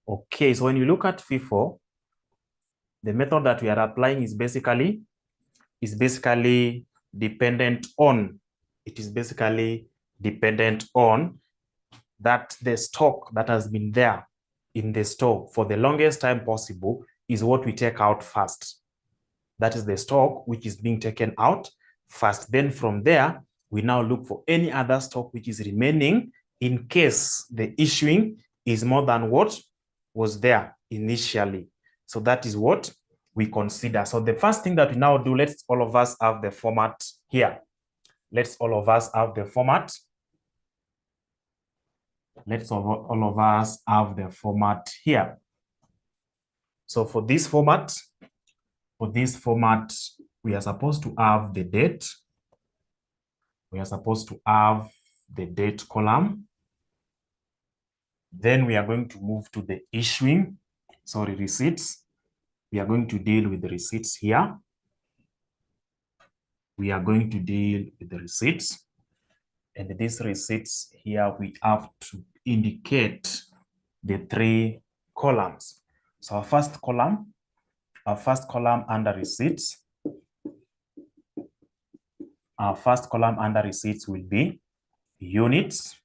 Okay, so when you look at FIFO, the method that we are applying is basically dependent on, that the stock that has been there in the store for the longest time possible is what we take out first. That is the stock which is being taken out first. Then from there, we now look for any other stock which is remaining in case the issuing is more than what was there initially. So that is what we consider. So the first thing that we now do, let's all of us have the format here. Let's all of us have the format. Let's all of us have the format here. So for this format, we are supposed to have the date. We are supposed to have the date column. Then we are going to move to the receipts. We are going to deal with the receipts here. We are going to deal with the receipts. And these receipts here, we have to indicate the 3 columns. So our first column under receipts, will be units.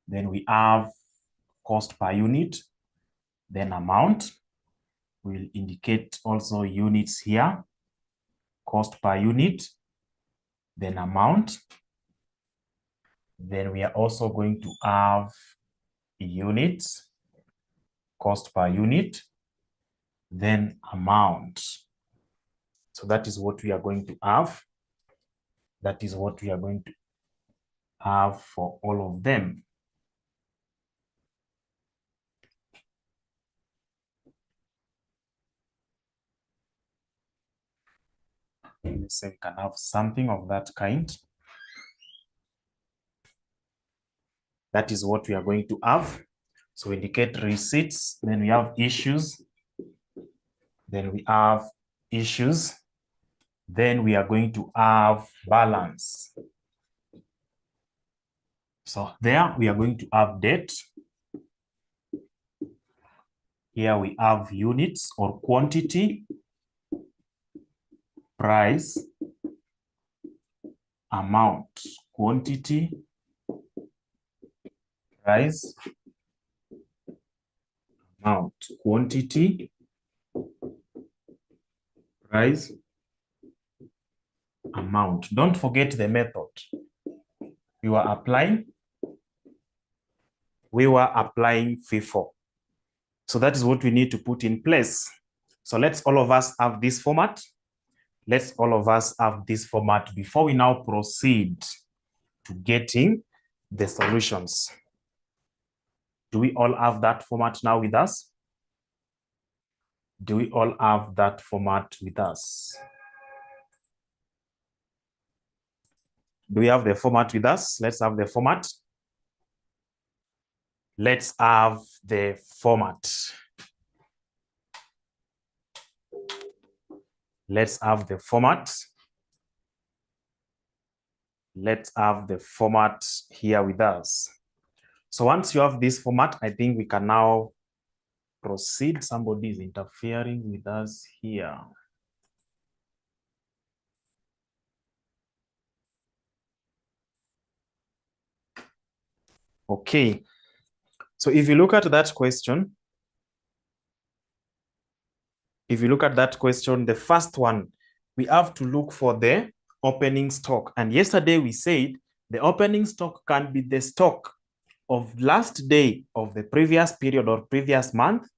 Then we have cost per unit, then amount. We'll indicate also units here, cost per unit, then amount. Then we are also going to have units, cost per unit, then amount. So that is what we are going to have. That is what we are going to have for all of them. Let's say we can have something of that kind. That is what we are going to have. So we indicate receipts, then we have issues, then we have issues, then we are going to have balance. So there we are going to have date. Here we have units or quantity, price, amount, quantity, price, amount, quantity, price, amount. Don't forget the method. We were applying FIFO. So that is what we need to put in place. So let's all of us have this format. Let's all of us have this format before we now proceed to getting the solutions. Do we all have that format now with us? Do we all have that format with us? Do we have the format with us? Let's have the format. Let's have the format. Let's have the format. Let's have the format here with us. So once you have this format, I think we can now proceed. Somebody is interfering with us here. Okay. So if you look at that question, the first one, we have to look for the opening stock. And yesterday we said the opening stock can be the stock of last day of the previous period or previous month.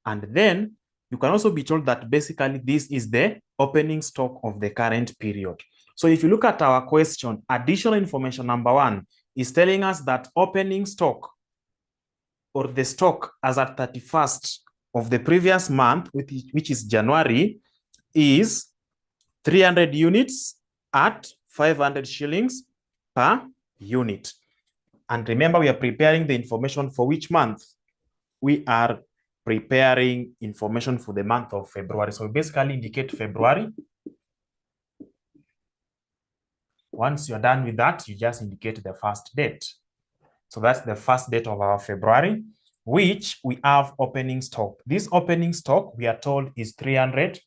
And then you can also be told that basically this is the opening stock of the current period. So if you look at our question, additional information number 1 is telling us that opening stock or the stock as at 31st of the previous month, which is January, is 300 units at 500 shillings per unit. And remember, we are preparing the information for which month? We are preparing information for the month of February. So we basically indicate February. Once you're done with that, you just indicate the first date. So that's the first date of our February. which we have opening stock. This opening stock, we are told, is 300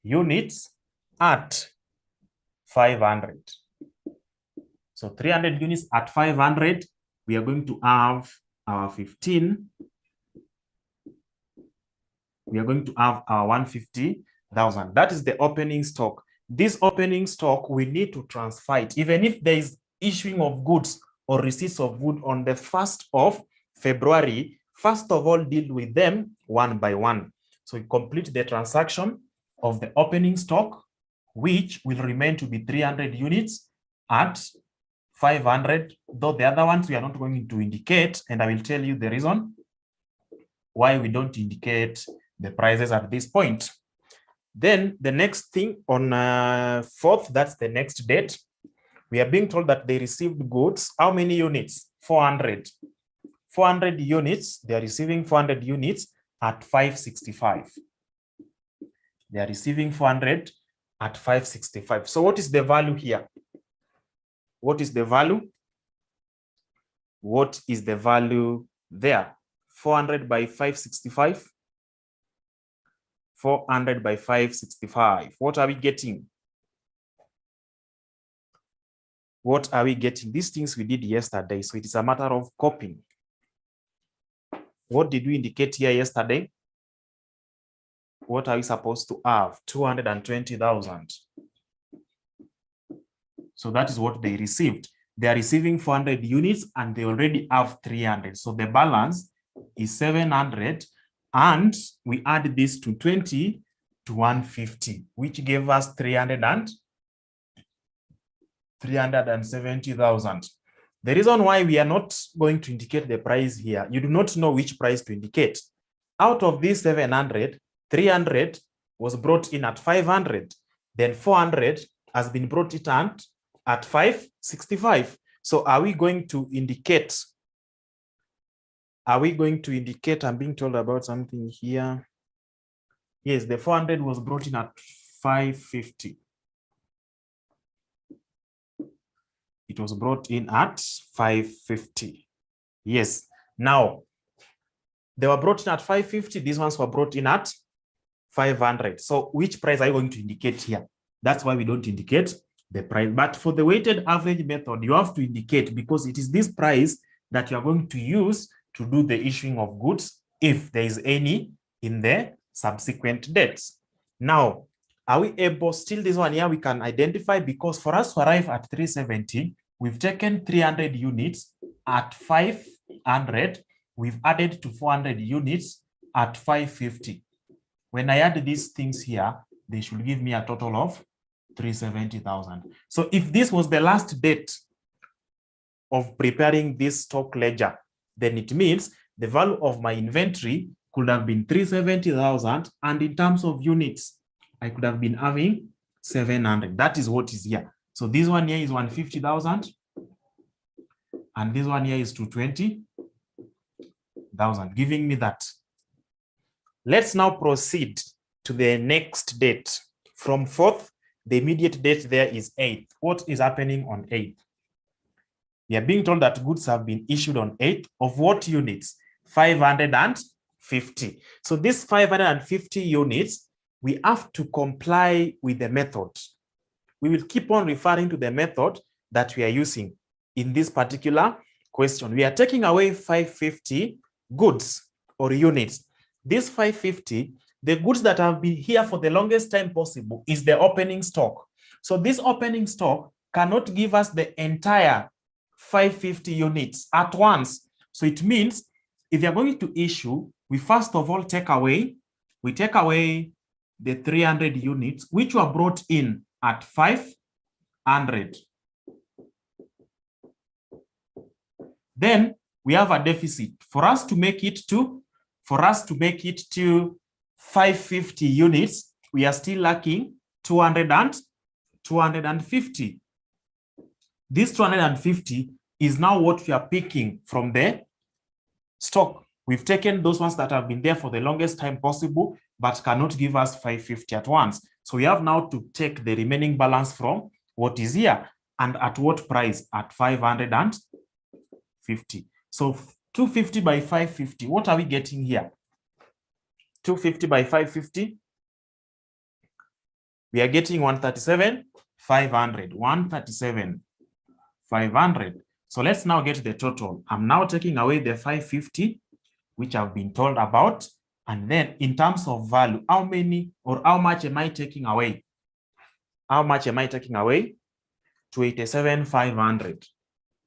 units at 500. So 300 units at 500, we are going to have our 15. We are going to have our 150,000. That is the opening stock. This opening stock, we need to transfer it. Even if there is issuing of goods or receipts of goods on the 1st of February, first of all, deal with them one by one. So we complete the transaction of the opening stock, which will remain to be 300 units at 500, though the other ones we are not going to indicate, and I will tell you the reason why we don't indicate the prices at this point. Then the next thing on 4th, that's the next date, we are being told that they received goods. How many units? 400. 400 units. They are receiving 400 units at 565. They are receiving 400 at 565. So what is the value here? What is the value? What is the value there? 400 by 565. 400 by 565. What are we getting? What are we getting? These things we did yesterday, so it is a matter of copying. What did we indicate here yesterday? What are we supposed to have? 220,000. So that is what they received. They are receiving 400 units and they already have 300. So the balance is 700. And we add this to 20 to 150, which gave us 370,000. The reason why we are not going to indicate the price here, you do not know which price to indicate. Out of this 700, 300 was brought in at 500. Then 400 has been brought in at 565. So are we going to indicate? Are we going to indicate? I'm being told about something here. Yes, the 400 was brought in at 550. It was brought in at 550. Yes. Now, they were brought in at 550. These ones were brought in at 500. So which price are you going to indicate here? That's why we don't indicate the price. But for the weighted average method, you have to indicate, because it is this price that you are going to use to do the issuing of goods, if there is any in the subsequent dates. Now, are we able, still this one here we can identify, because for us to arrive at 370, we've taken 300 units at 500, we've added to 400 units at 550. When I add these things here, they should give me a total of 370,000. So if this was the last date of preparing this stock ledger, then it means the value of my inventory could have been 370,000, and in terms of units, I could have been having 700. That is what is here. So this one here is 150,000, and this one here is 220,000, giving me that. Let's now proceed to the next date. From 4th, the immediate date there is 8th. What is happening on 8th? We are being told that goods have been issued on 8th. Of what units? 550. So these 550 units, we have to comply with the method. We will keep on referring to the method that we are using in this particular question. We are taking away 550 goods or units. This 550, the goods that have been here for the longest time possible, is the opening stock. So this opening stock cannot give us the entire 550 units at once. So it means if you're going to issue, we first of all take away the 300 units which were brought in at 500. Then we have a deficit. For us to make it to 550 units, we are still lacking 250. This 250 is now what we are picking from the stock. We've taken those ones that have been there for the longest time possible, but cannot give us 550 at once. So we have now to take the remaining balance from what is here. And at what price? At 550. So 250 by 550. What are we getting here? 250 by 550. We are getting 137,500. 137,500. So let's now get the total. I'm now taking away the 550, which I've been told about. And then in terms of value, how many or how much am I taking away? How much am I taking away? 287,500.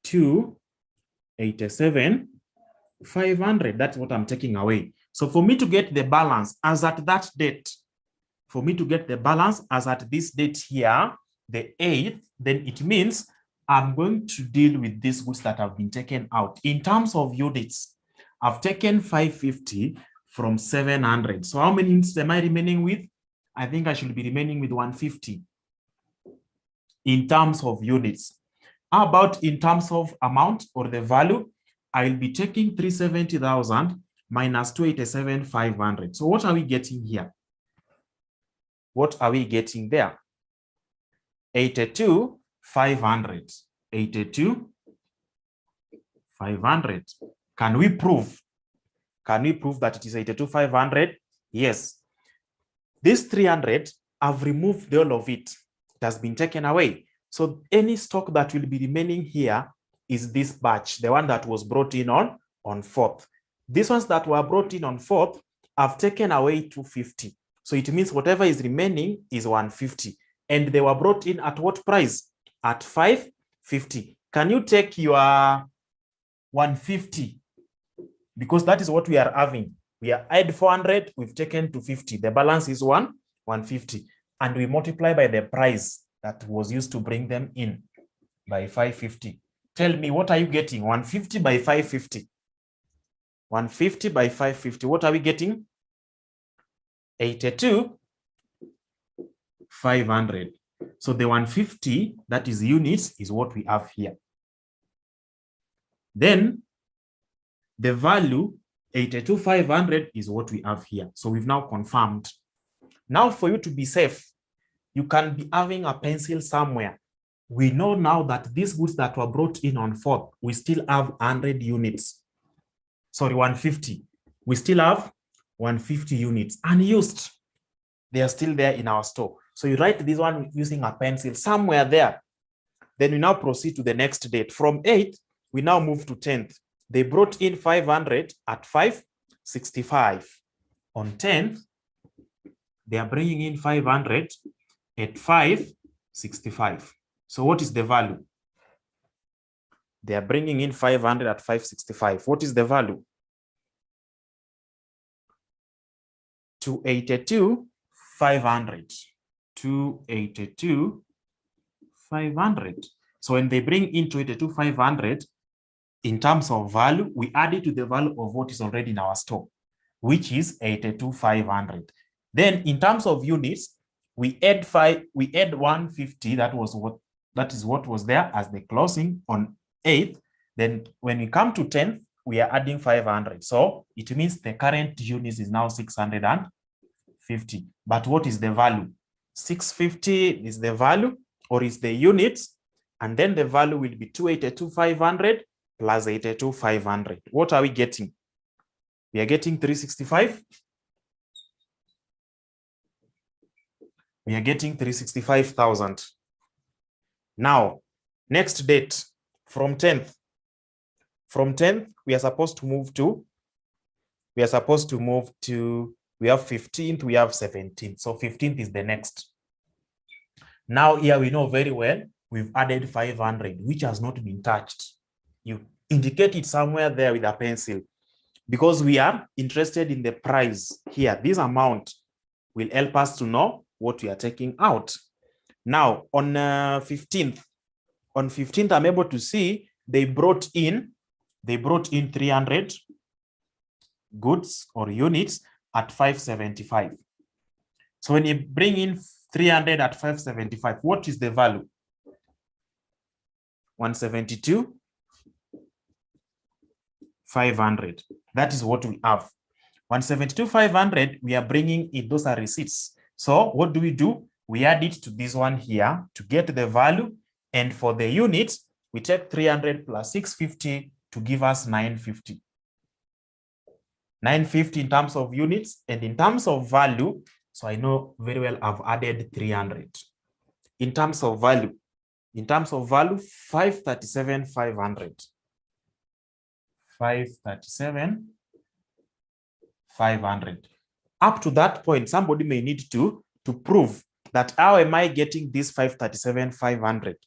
287,500. That's what I'm taking away. So for me to get the balance as at that date, for me to get the balance as at this date here, the 8th, then it means I'm going to deal with these goods that have been taken out. In terms of units, I've taken 550 from 700. So how many units am I remaining with? I think I should be remaining with 150 in terms of units. How about in terms of amount or the value? I'll be taking 370,000 minus 287,500. So what are we getting here? What are we getting there? 82,500. 82,500. Can we prove? Can we prove that it is 82,500? Yes. This 300, I've removed all of it. It has been taken away. So any stock that will be remaining here is this batch, the one that was brought in on 4th. These ones that were brought in on 4th, I've taken away 250. So it means whatever is remaining is 150. And they were brought in at what price? At 550. Can you take your 150? Because that is what we are having. We are add 400, we've taken 250. The balance is 150. And we multiply by the price that was used to bring them in by 550. Tell me, what are you getting? 150 by 550. 150 by 550. What are we getting? 82,500. So the 150, that is units, is what we have here. Then the value 82,500 is what we have here. So we've now confirmed. Now for you to be safe, you can be having a pencil somewhere. We know now that these goods that were brought in on 4th, we still have 100 units. Sorry, 150. We still have 150 units unused. They are still there in our store. So you write this one using a pencil somewhere there. Then we now proceed to the next date. From 8th, we now move to 10th. They brought in 500 at 565. On 10th, they are bringing in 500 at 565. So what is the value? They are bringing in 500 at 565. What is the value? 282,500. 282,500. So when they bring in 282,500, in terms of value, we add it to the value of what is already in our store, which is 82,500. Then in terms of units, we add 150. That is what was there as the closing on 8th. Then when we come to 10th, we are adding 500. So it means the current units is now 650. But what is the value? 650 is the value, or is the units, and then the value will be 282,500 plus 82,500. What are we getting? We are getting 365. We are getting 365,000. Now, next date from 10th. From 10th, we are supposed to move to, we have 15th, we have 17th. So 15th is the next. Now here we know very well, we've added 500, which has not been touched. You indicate it somewhere there with a pencil, because we are interested in the price here. This amount will help us to know what we are taking out. Now on 15th, I'm able to see they brought in 300 goods or units at 575. So when you bring in 300 at 575, what is the value? 172,500. That is what we have. 172,500, we are bringing in, those are receipts. So what do? We add it to this one here to get the value. And for the units, we take 300 plus 650 to give us 950. 950 in terms of units, and in terms of value, so I know very well I've added 300. In terms of value, 537,500. 537,500. Up to that point, somebody may need to prove that how am I getting this 537,500?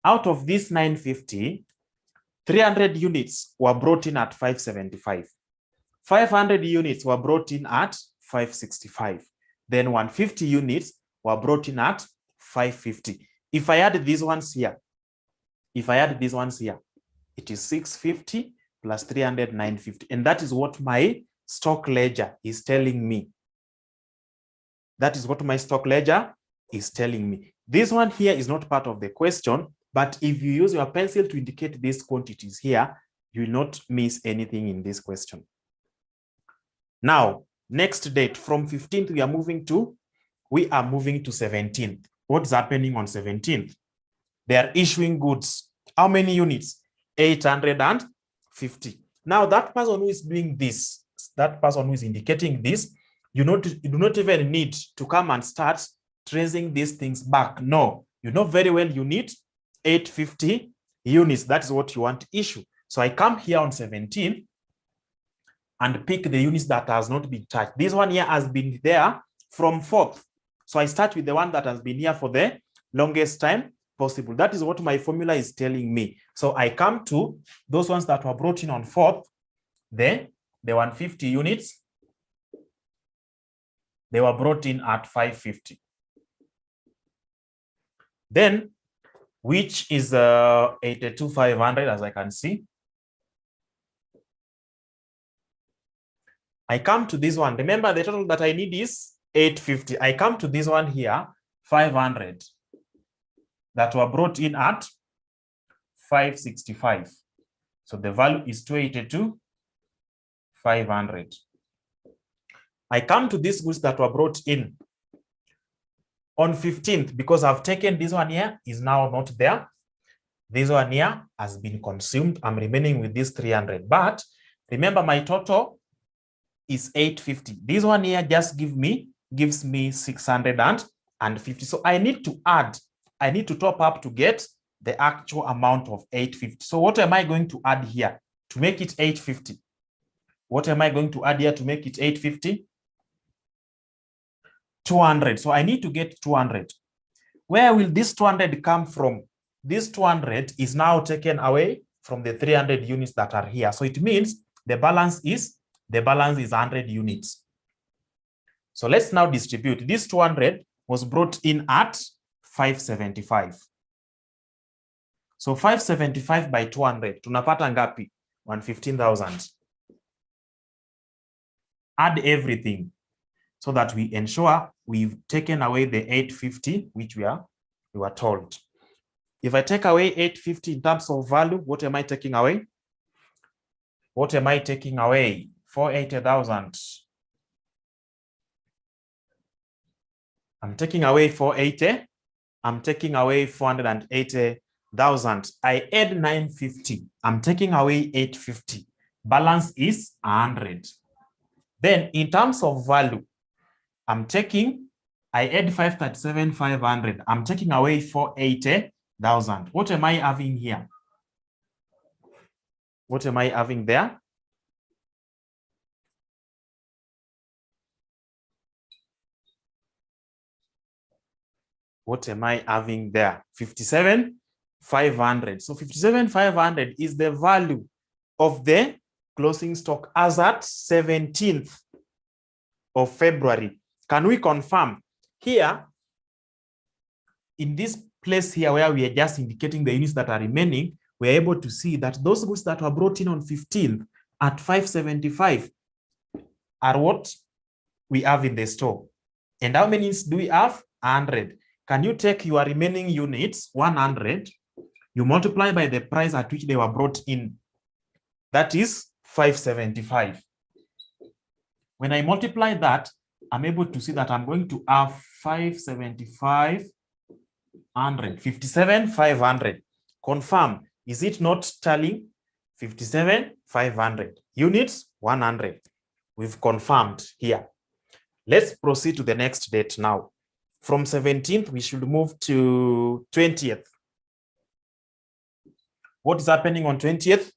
Out of this 950, 300 units were brought in at 575. 500 units were brought in at 565. Then 150 units were brought in at 550. If I add these ones here, it is 650 plus 300, 950. And that is what my stock ledger is telling me. This one here is not part of the question, but if you use your pencil to indicate these quantities here, you will not miss anything in this question. Now, next date, from 15th, we are moving to 17th. What's happening on 17th? They are issuing goods. How many units? 850. Now, that person who is doing this, that person who is indicating this, you do not even need to come and start tracing these things back. No, you know very well you need 850 units. That is what you want to issue. So I come here on 17 and pick the units that has not been touched. This one here has been there from 4th. So I start with the one that has been here for the longest time possible. That is what my formula is telling me. So I come to those ones that were brought in on 4th, the 150 units, they were brought in at 550. Then, which is 82,500, as I can see. I come to this one. Remember, the total that I need is 850. I come to this one here, 500, that were brought in at 565. So the value is 282,500. I come to these goods that were brought in on 15th, because I've taken this one here, is now not there. This one here has been consumed. I'm remaining with this 300. But remember, my total is 850. This one here just gives me 650. So I need to add, I need to top up to get the actual amount of 850. So what am I going to add here to make it 850? What am I going to add here to make it 850? 200. So I need to get 200. Where will this 200 come from? This 200 is now taken away from the 300 units that are here. So it means the balance is 100 units. So let's now distribute. This 200 was brought in at 575. So 575 by 200, tunapata ngapi? 115,000. Add everything so that we ensure we've taken away the 850, which we were told. If I take away 850 in terms of value, what am I taking away? 480,000. I'm taking away 480. I'm taking away 480,000. I add 950. I'm taking away 850. Balance is 100. Then in terms of value, I add 537,500. I'm taking away 480,000. What am I having here? What am I having there? What am I having there? 57,500. So 57,500 is the value of the closing stock as at 17th of February. Can we confirm here in this place here where we are just indicating the units that are remaining, we're able to see that those goods that were brought in on 15th at 575 are what we have in the store. And how many units do we have? 100. Can you take your remaining units, 100, you multiply by the price at which they were brought in? That is 575. When I multiply that, I'm able to see that I'm going to have 57,500. Confirm, is it not tallying? 57,500. Units, 100. We've confirmed here. Let's proceed to the next date now. From 17th, we should move to 20th. What is happening on 20th?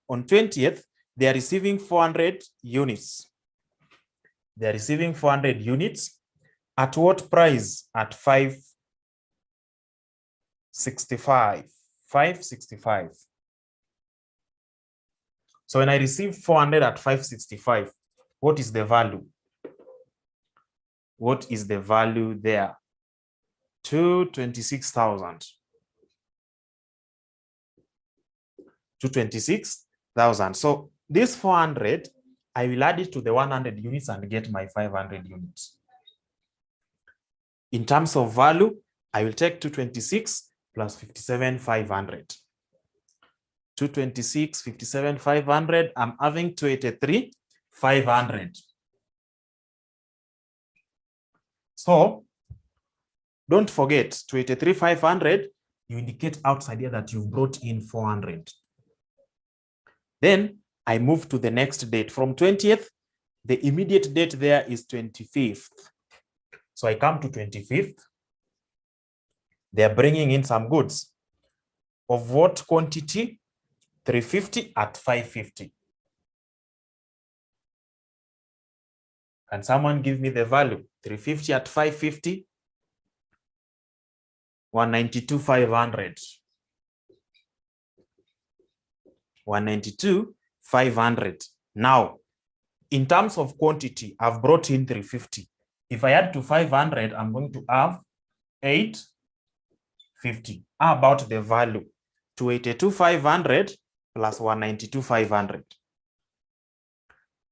On 20th, they are receiving 400 units. They are receiving 400 units. At what price? At 565. 565. So when I receive 400 at 565, what is the value? What is the value there? 226,000. 226,000. So this 400, I will add it to the 100 units and get my 500 units. In terms of value, I will take 226 plus 57,500. 226, 57,500. I'm having 283,500. So don't forget, 283,500, you indicate outside here that you've brought in 400. Then I move to the next date. From 20th, the immediate date there is 25th. So I come to 25th. They're bringing in some goods. Of what quantity? 350 at 550. Can someone give me the value? 350 at 550? 192,500. 192,500. Now, in terms of quantity, I've brought in 350. If I add to 500, I'm going to have 850. How about the value? 282,500 plus 192,500.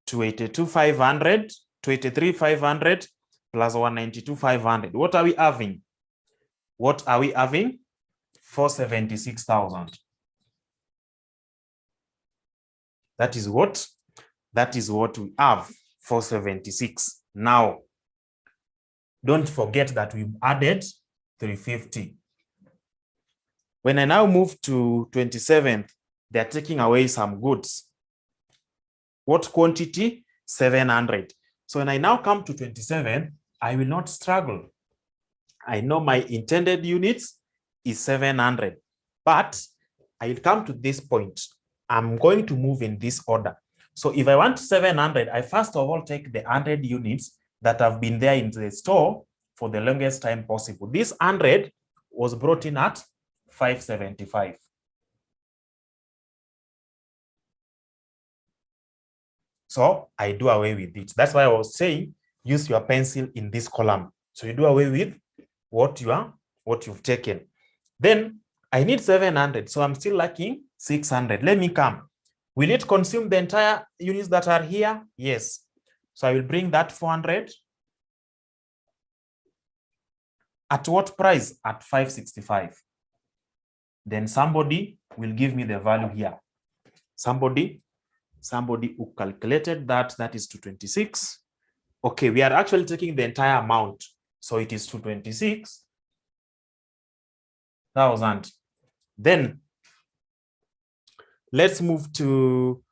282,500, 283,500 plus 192,500. What are we having? What are we having? 476,000. That is what? That is what we have, 476. Now, don't forget that we've added 350. When I now move to 27th, they're taking away some goods. What quantity? 700. So when I now come to 27, I will not struggle. I know my intended units is 700, but I will come to this point. I'm going to move in this order. So if I want 700, I first of all take the 100 units that have been there in the store for the longest time possible. This 100 was brought in at 575. So I do away with it. That's why I was saying use your pencil in this column. So you do away with what you've taken. Then I need 700, so I'm still lacking 600. Let me come. Will it consume the entire units that are here? Yes. So I will bring that 400. At what price? At 565. Then somebody will give me the value here. Somebody who calculated that is 226. Okay, we are actually taking the entire amount. So it is 226,000. Then let's move to,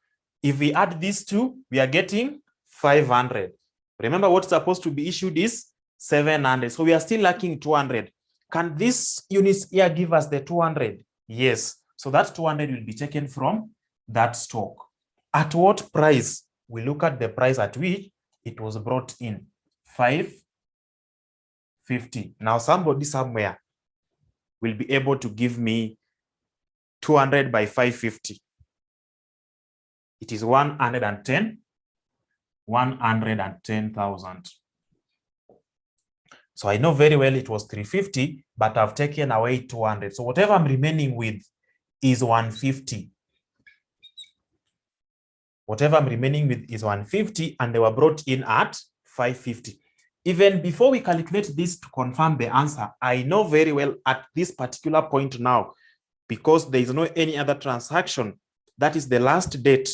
if we add these two, we are getting 500. Remember what's supposed to be issued is 700. So we are still lacking 200. Can these units here give us the 200? Yes. So that 200 will be taken from that stock. At what price? We look at the price at which it was brought in, 550. Now somebody somewhere will be able to give me 200 by 550. It is 110,000. So I know very well it was 350, but I've taken away 200. So whatever I'm remaining with is 150. Whatever I'm remaining with is 150, and they were brought in at 550. Even before we calculate this to confirm the answer, I know very well at this particular point now, because there is no any other transaction, that is the last date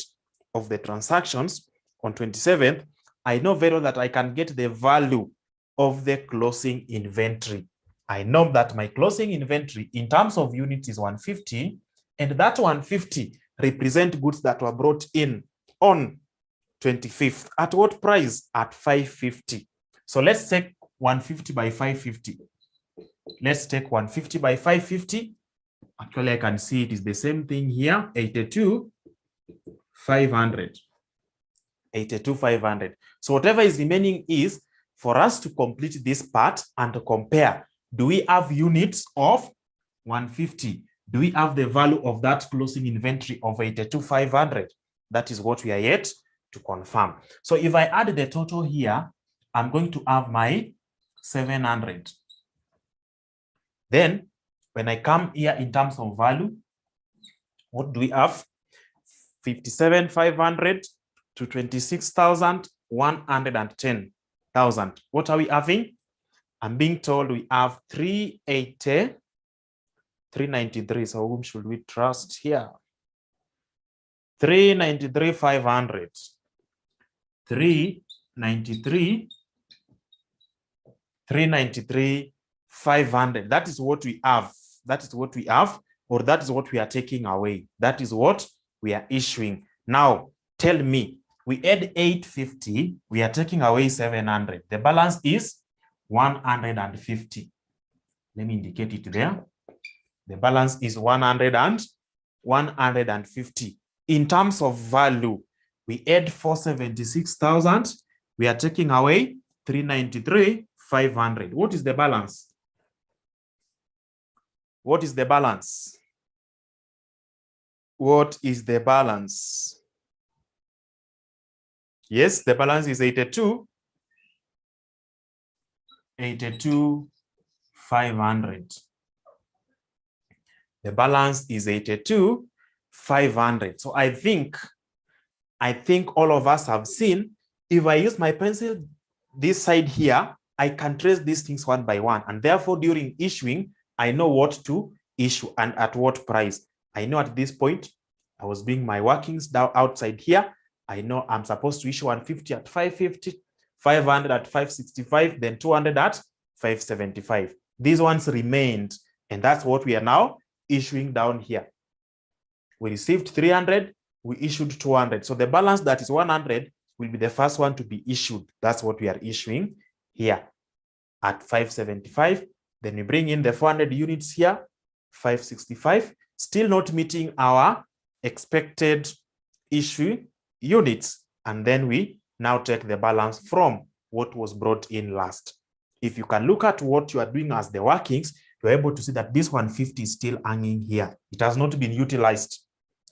of the transactions on 27th, I know very well that I can get the value of the closing inventory. I know that my closing inventory in terms of units is 150, and that 150 represent goods that were brought in on 25th. At what price? At 550. So let's take 150 by 550. Let's take 150 by 550. Actually, I can see it is the same thing here, 82,500. 82,500. So whatever is remaining is for us to complete this part and to compare. Do we have units of 150? Do we have the value of that closing inventory of 82,500? That is what we are yet to confirm. So if I add the total here, I'm going to have my 700. Then when I come here in terms of value, what do we have? 57,500 to 26,110,000. What are we having? I'm being told we have 380, 393. So whom should we trust here? 393,500. 393,500. That is what we have. That is what we have, or that is what we are taking away. That is what we are issuing. Now, tell me, we add 850, we are taking away 700. The balance is 150. Let me indicate it there. The balance is 150. In terms of value, we add 476,000. We are taking away 393,500. What is the balance? What is the balance? What is the balance? Yes, the balance is 82,500. The balance is 82,500. So I think all of us have seen, if I use my pencil this side here, I can trace these things one by one. And therefore, during issuing, I know what to issue and at what price. I know at this point, I was doing my workings down outside here. I know I'm supposed to issue 150 at 550, 500 at 565, then 200 at 575. These ones remained, and that's what we are now issuing down here. We received 300, we issued 200. So the balance that is 100 will be the first one to be issued. That's what we are issuing here at 575. Then we bring in the 400 units here, 565, still not meeting our expected issue units. And then we now take the balance from what was brought in last. If you can look at what you are doing as the workings, you're able to see that this 150 is still hanging here. It has not been utilized.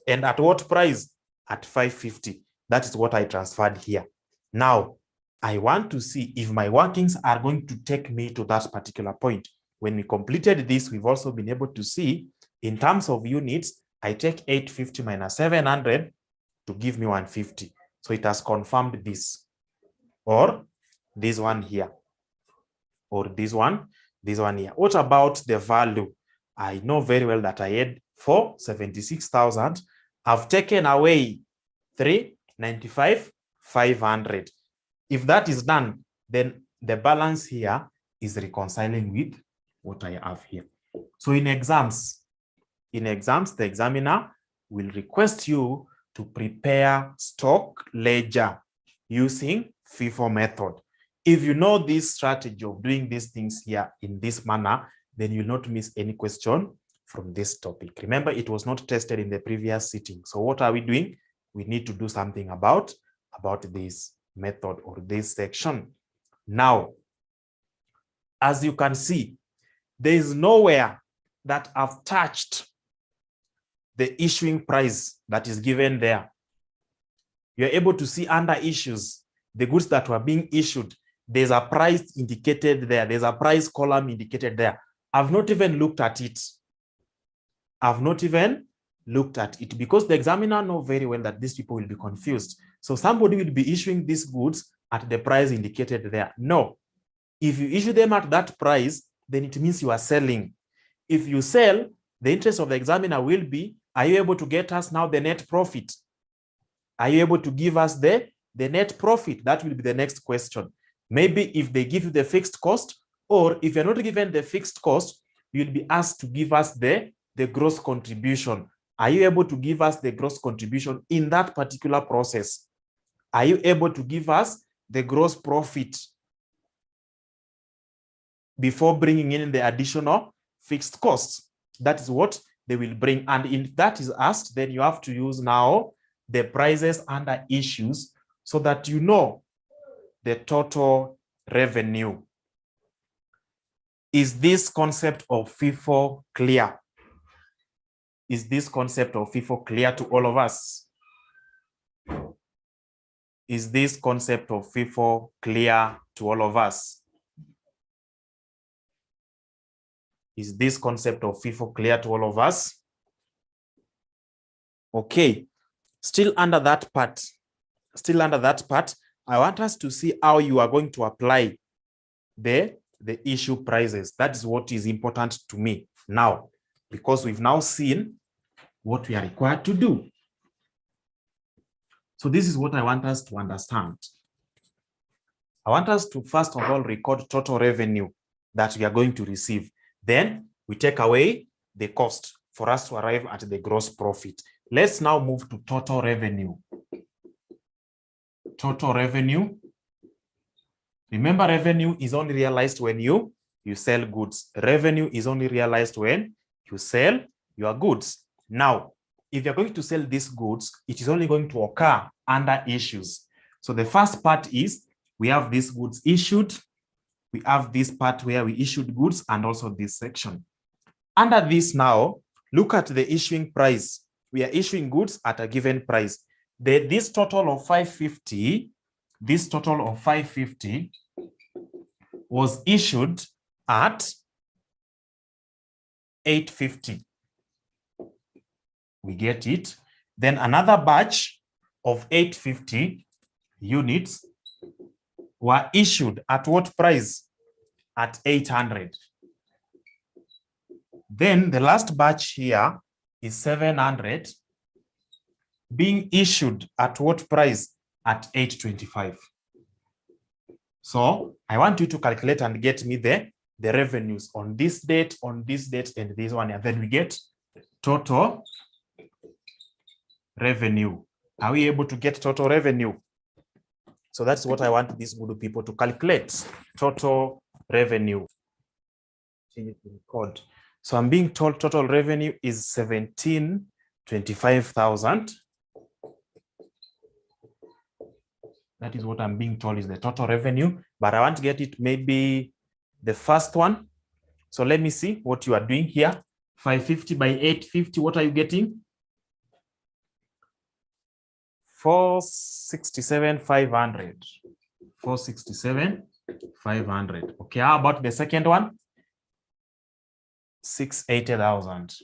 And at what price? At 550. That is what I transferred here. Now, I want to see if my workings are going to take me to that particular point. When we completed this, we've also been able to see in terms of units, I take 850 minus 700 to give me 150. So it has confirmed this, or this one here, or this one here. What about the value? I know very well that I had 476,000. I've taken away 395,500. If that is done, then the balance here is reconciling with what I have here. So in exams, the examiner will request you to prepare stock ledger using FIFO method. If you know this strategy of doing these things here in this manner, then you'll not miss any question from this topic. Remember, it was not tested in the previous sitting. So what are we doing? We need to do something about this method or this section. Now, as you can see, there is nowhere that I've touched the issuing price that is given there. You're able to see under issues, the goods that were being issued, there's a price indicated there. There's a price column indicated there. I've not even looked at it. I've not even looked at it because the examiner knows very well that these people will be confused. So somebody will be issuing these goods at the price indicated there. No. If you issue them at that price, then it means you are selling. If you sell, the interest of the examiner will be, are you able to get us now the net profit? Are you able to give us the net profit? That will be the next question. Maybe if they give you the fixed cost, or if you're not given the fixed cost, you'll be asked to give us the gross contribution. Are you able to give us the gross contribution in that particular process? Are you able to give us the gross profit before bringing in the additional fixed costs? That is what they will bring. And if that is asked, then you have to use now the prices under issues so that you know the total revenue. Is this concept of FIFO clear? Is this concept of FIFO clear to all of us? Is this concept of FIFO clear to all of us? Is this concept of FIFO clear to all of us? Okay, still under that part, I want us to see how you are going to apply the issue prices. That is what is important to me now, because we've now seen what we are required to do. So this is what I want us to understand. I want us to first of all record total revenue that we are going to receive. Then we take away the cost for us to arrive at the gross profit. Let's now move to total revenue. Total revenue. Remember, revenue is only realized when you sell goods. Revenue is only realized when you sell your goods. Now, if you're going to sell these goods, it is only going to occur under issues. So the first part is we have these goods issued. We have this part where we issued goods and also this section. Under this now, look at the issuing price. We are issuing goods at a given price. This total of 550, was issued at 850. We get it. Then another batch of 850 units were issued at what price? At 800. Then the last batch here is 700 being issued at what price? At 825. So I want you to calculate and get me the revenues on this date, and this one, and then we get total revenue. Are we able to get total revenue? So that's what I want these good people to calculate. Total revenue. So I'm being told total revenue is 1725,000. That is what I'm being told is the total revenue, but I want to get it maybe the first one. So let me see what you are doing here. 550 by 850, what are you getting? 467,500. 467,500. Okay, how about the second one? 680,000.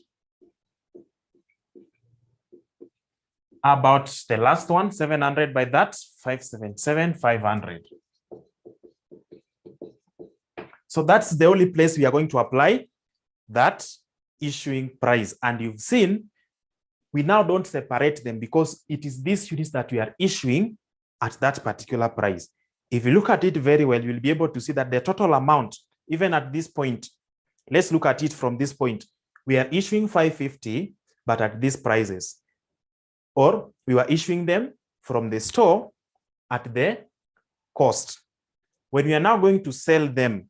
How about the last one? 700 by that? 577,500. So that's the only place we are going to apply that issuing price. And you've seen, we now don't separate them because it is these units that we are issuing at that particular price. If you look at it very well, you'll be able to see that the total amount, even at this point, let's look at it from this point. We are issuing 550, but at these prices. Or we were issuing them from the store at the cost. When we are now going to sell them,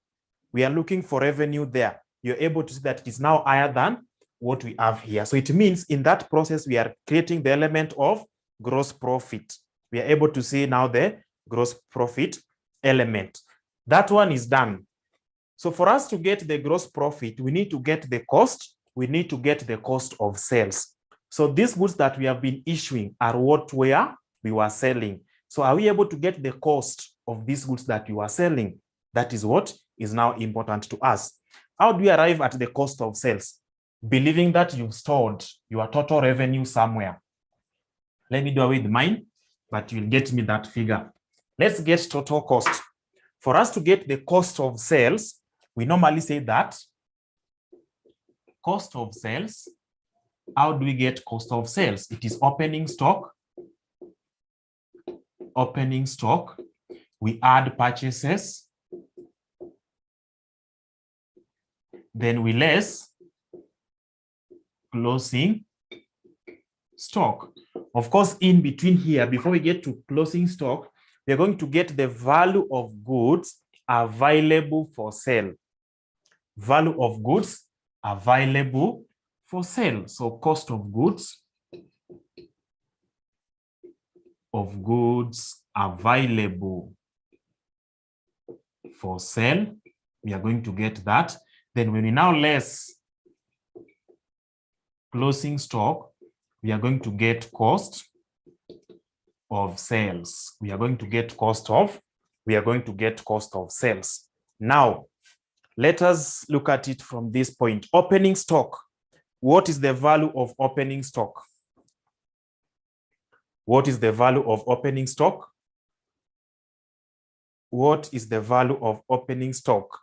we are looking for revenue there. You're able to see that it is now higher than what we have here. So it means in that process, we are creating the element of gross profit. We are able to see now the gross profit element. That one is done. So for us to get the gross profit, we need to get the cost. We need to get the cost of sales. So these goods that we have been issuing are what we were selling. So are we able to get the cost of these goods that you are selling? That is what is now important to us. How do we arrive at the cost of sales? Believing that you've stored your total revenue somewhere. Let me do away with mine, but you'll get me that figure. Let's get total cost. For us to get the cost of sales, we normally say that cost of sales. How do we get cost of sales? It is opening stock. Opening stock. We add purchases. Then we less closing stock. Of course, in between here, before we get to closing stock, we are going to get the value of goods available for sale. Value of goods available for sale. So cost of goods available for sale. We are going to get that. Then when we now less closing stock, we are going to get cost of sales. We are going to get cost of sales. Now, let us look at it from this point. Opening stock. What is the value of opening stock? What is the value of opening stock? What is the value of opening stock?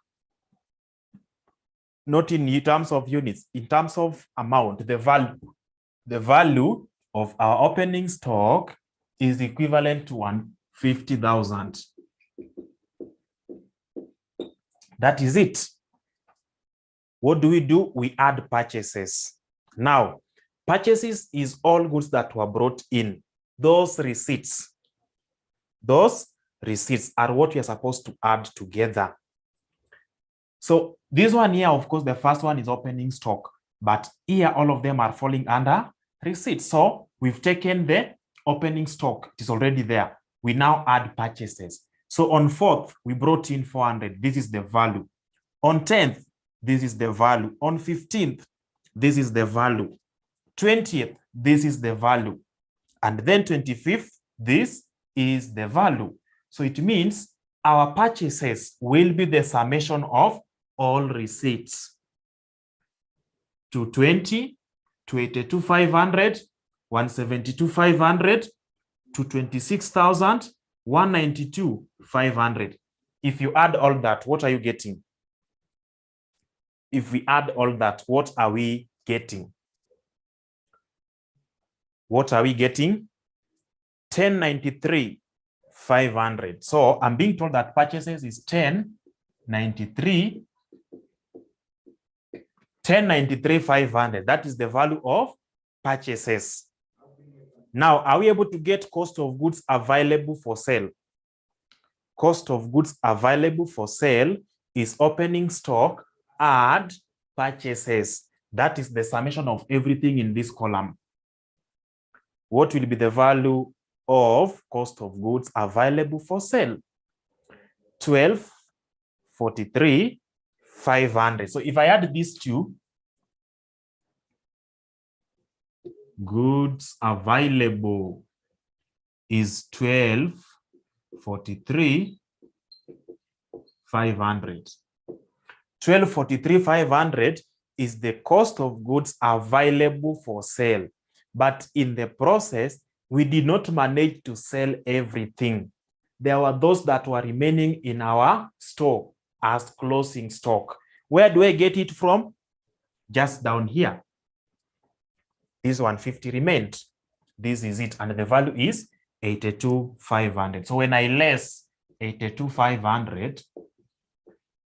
Not in terms of units, in terms of amount, the value of our opening stock is equivalent to 150,000. That is it. What do? We add purchases. Now, purchases is all goods that were brought in. Those receipts are what we are supposed to add together. So this one here, of course, the first one is opening stock, but here all of them are falling under receipts. So we've taken the opening stock, it is already there. We now add purchases. So on 4th, we brought in 400. This is the value. On 10th, this is the value. On 15th, this is the value. 20th, this is the value. And then 25th, this is the value. So it means our purchases will be the summation of all receipts. 220, 282,500, 172,500, 226,000, 192,500. If you add all that, what are you getting? If we add all that, what are we getting? What are we getting? 1093,500. So I'm being told that purchases is 1093,500. That is the value of purchases. Now, are we able to get cost of goods available for sale? Cost of goods available for sale is opening stock, add purchases. That is the summation of everything in this column. What will be the value of cost of goods available for sale? 1243,500. So if I add these two, goods available is 1243,500. 1243,500 is the cost of goods available for sale. But in the process, we did not manage to sell everything. There were those that were remaining in our store as closing stock. Where do I get it from? Just down here. This 150 remained. This is it. And the value is 82,500. So when I less 82,500,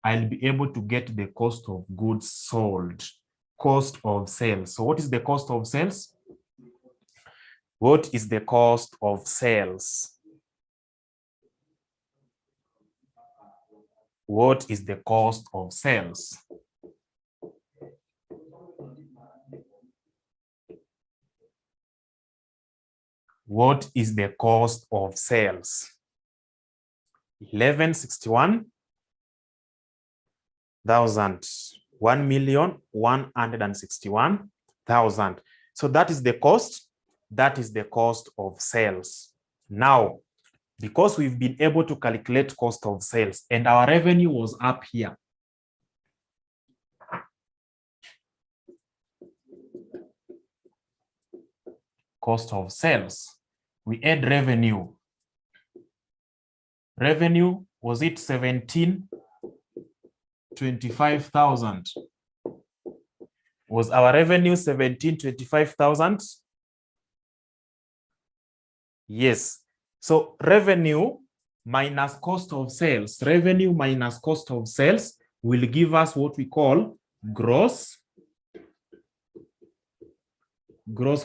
I'll be able to get the cost of goods sold, cost of sales. So what is the cost of sales? What is the cost of sales? What is the cost of sales? What is the cost of sales? 1161,000. 1,161,000. So that is the cost. That is the cost of sales. Now, because we've been able to calculate cost of sales and our revenue was up here. Cost of sales. We add revenue. Revenue, was it 1725,000? Was our revenue 1725,000? Yes. So revenue minus cost of sales. Revenue minus cost of sales will give us what we call gross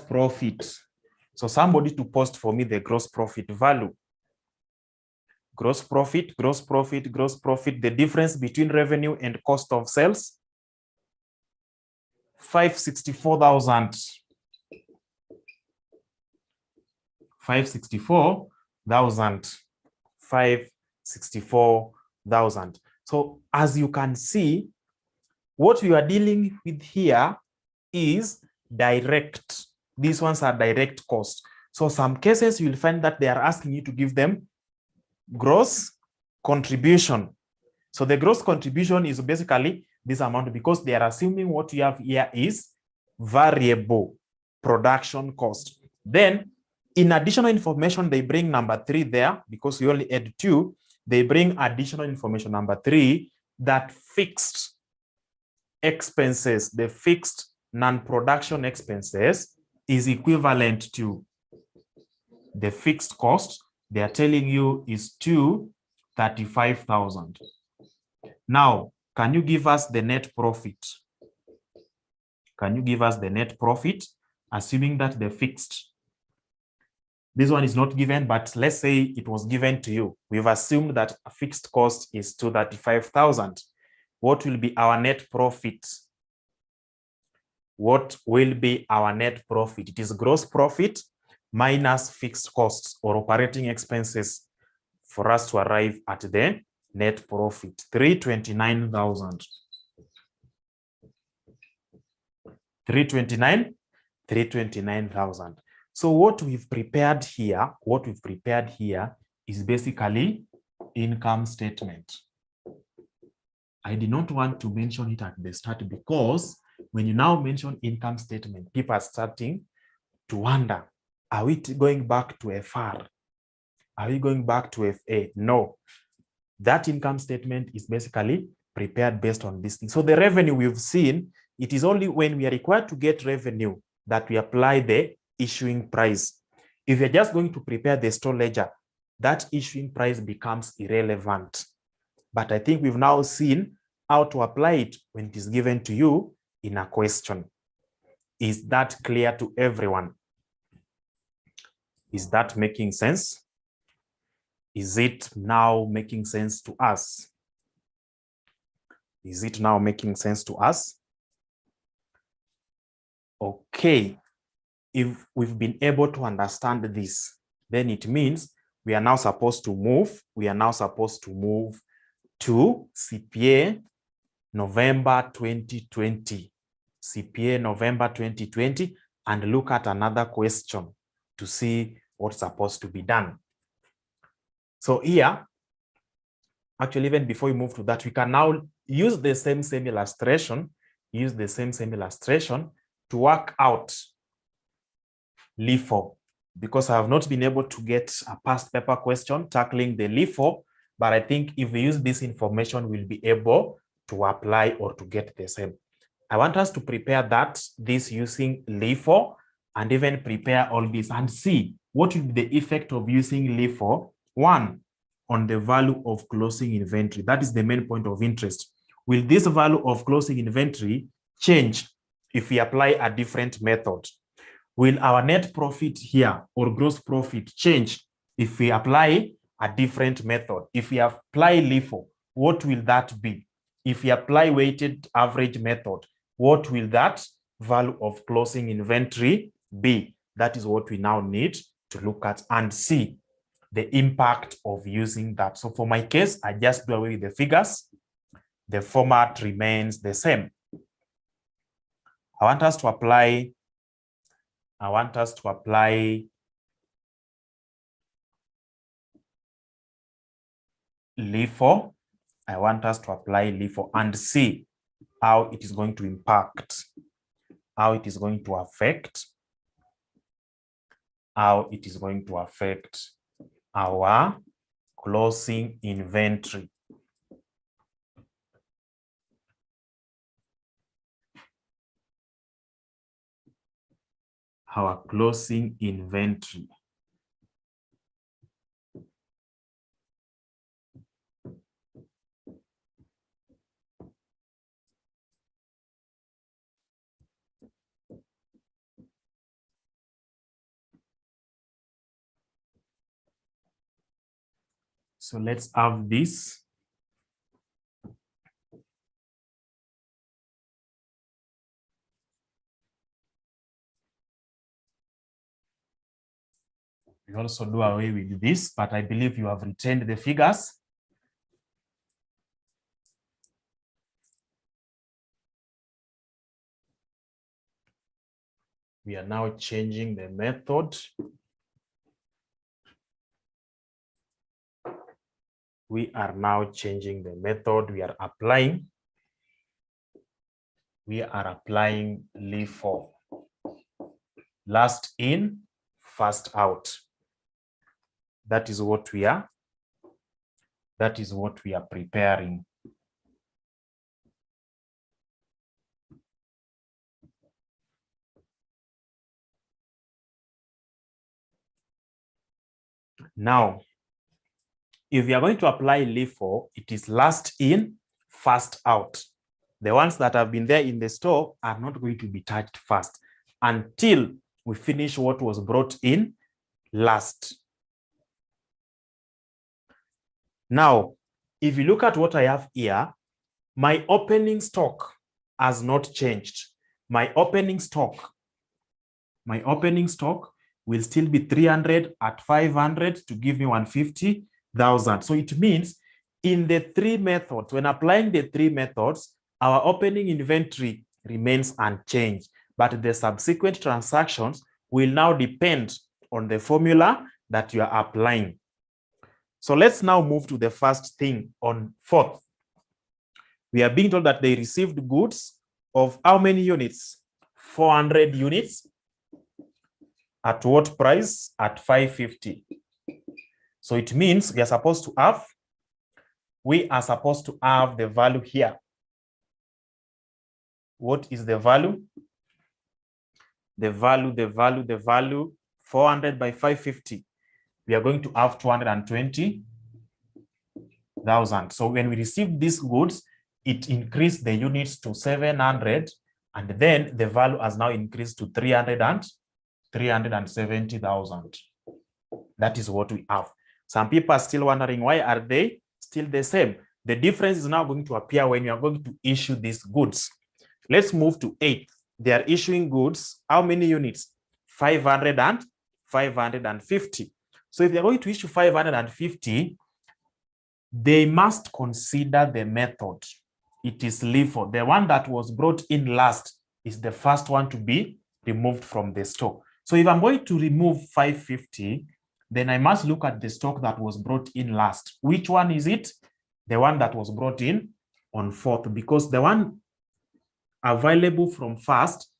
profit. So somebody to post for me the gross profit value. Gross profit, gross profit, gross profit, the difference between revenue and cost of sales, 564,000. 564,000. 564,000. So as you can see, what we are dealing with here is direct. These ones are direct costs. So some cases you'll find that they are asking you to give them gross contribution. So the gross contribution is basically this amount because they are assuming what you have here is variable production cost. Then in additional information, they bring number 3 there because we only add 2. They bring additional information number 3 that fixed expenses, the fixed non-production expenses is equivalent to the fixed cost. They are telling you is 235,000. Now, can you give us the net profit? Can you give us the net profit, assuming that the fixed, this one is not given, but let's say it was given to you. We've assumed that a fixed cost is 235,000. What will be our net profit? What will be our net profit? It is gross profit minus fixed costs or operating expenses for us to arrive at the net profit, 329,000. 329,000. So what we've prepared here, is basically income statement. I did not want to mention it at the start because when you now mention income statement, people are starting to wonder, are we going back to FR? Are we going back to FA? No. That income statement is basically prepared based on this thing. So the revenue we've seen, it is only when we are required to get revenue that we apply the issuing price. If you're just going to prepare the store ledger, that issuing price becomes irrelevant. But I think we've now seen how to apply it when it is given to you in a question. Is that clear to everyone? Is that making sense? Is it now making sense to us? Is it now making sense to us? Okay. If we've been able to understand this, then it means we are now supposed to move. We are now supposed to move to CPA November 2020. CPA November 2020 and look at another question to see what's supposed to be done. So here, actually, even before we move to that, we can now use the same illustration, to work out LIFO, because I have not been able to get a past paper question tackling the LIFO, but I think if we use this information, we'll be able to apply or to get the same. I want us to prepare this using LIFO and even prepare all this and see what will be the effect of using LIFO. One, on the value of closing inventory. That is the main point of interest. Will this value of closing inventory change if we apply a different method? Will our net profit here or gross profit change if we apply a different method? If we apply LIFO, what will that be? If we apply weighted average method, what will that value of closing inventory be? That is what we now need to look at and see the impact of using that. So for my case, I just do away with the figures. The format remains the same. I want us to apply LIFO. I want us to apply LIFO and see how it is going to impact, how it is going to affect, our closing inventory. Our closing inventory. So let's have this. We also do away with this, but I believe you have retained the figures. We are now changing the method. We are now changing the method. We are applying LIFO. Last in, first out. That is what we are preparing. Now, if we are going to apply LIFO, it is last in, first out. The ones that have been there in the store are not going to be touched first until we finish what was brought in last. Now, if you look at what I have here, my opening stock has not changed. My opening stock will still be 300 at 500 to give me 150,000. So it means in the three methods, when applying the three methods, our opening inventory remains unchanged, but the subsequent transactions will now depend on the formula that you are applying. So let's now move to the first thing on 4th. We are being told that they received goods of how many units? 400 units. At what price? At 550. So it means we are supposed to have the value here. What is the value? The value 400 by 550. We are going to have 220,000. So when we receive these goods, it increased the units to 700, and then the value has now increased to 370,000. That is what we have. Some people are still wondering, why are they still the same? The difference is now going to appear when you are going to issue these goods. Let's move to 8. They are issuing goods. How many units? 500 and 550. So if they're going to issue 550, they must consider the method. It is LIFO. The one that was brought in last is the first one to be removed from the stock. So if I'm going to remove 550, then I must look at the stock that was brought in last. Which one is it? The one that was brought in on 4th, because the one available from first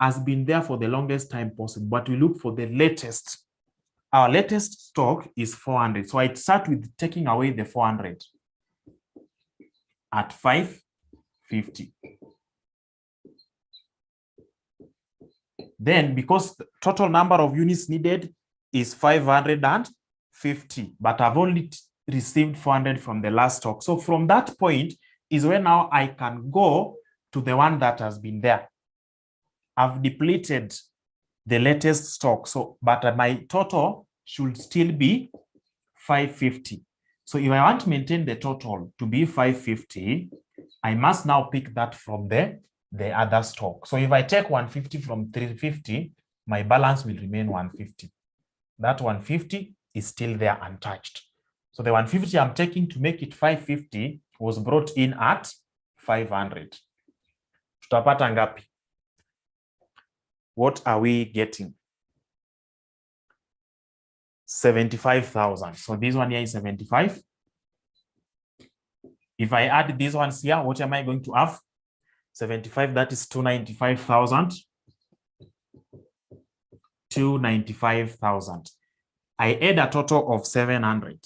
has been there for the longest time possible, but we look for the latest. Our latest stock is 400. So I start with taking away the 400 at 550. Then, because the total number of units needed is 550, but I've only received 400 from the last stock. So from that point is where now I can go to the one that has been there. I've depleted the latest stock, so but my total should still be 550. So if I want to maintain the total to be 550, I must now pick that from the other stock. So if I take 150 from 350, my balance will remain 150. That 150 is still there untouched. So the 150 I'm taking to make it 550 was brought in at 500. Tutapata ngapi? What are we getting? 75,000. So this one here is 75. If I add these ones here, what am I going to have? 75, that is 295,000. 295,000. I add a total of 700.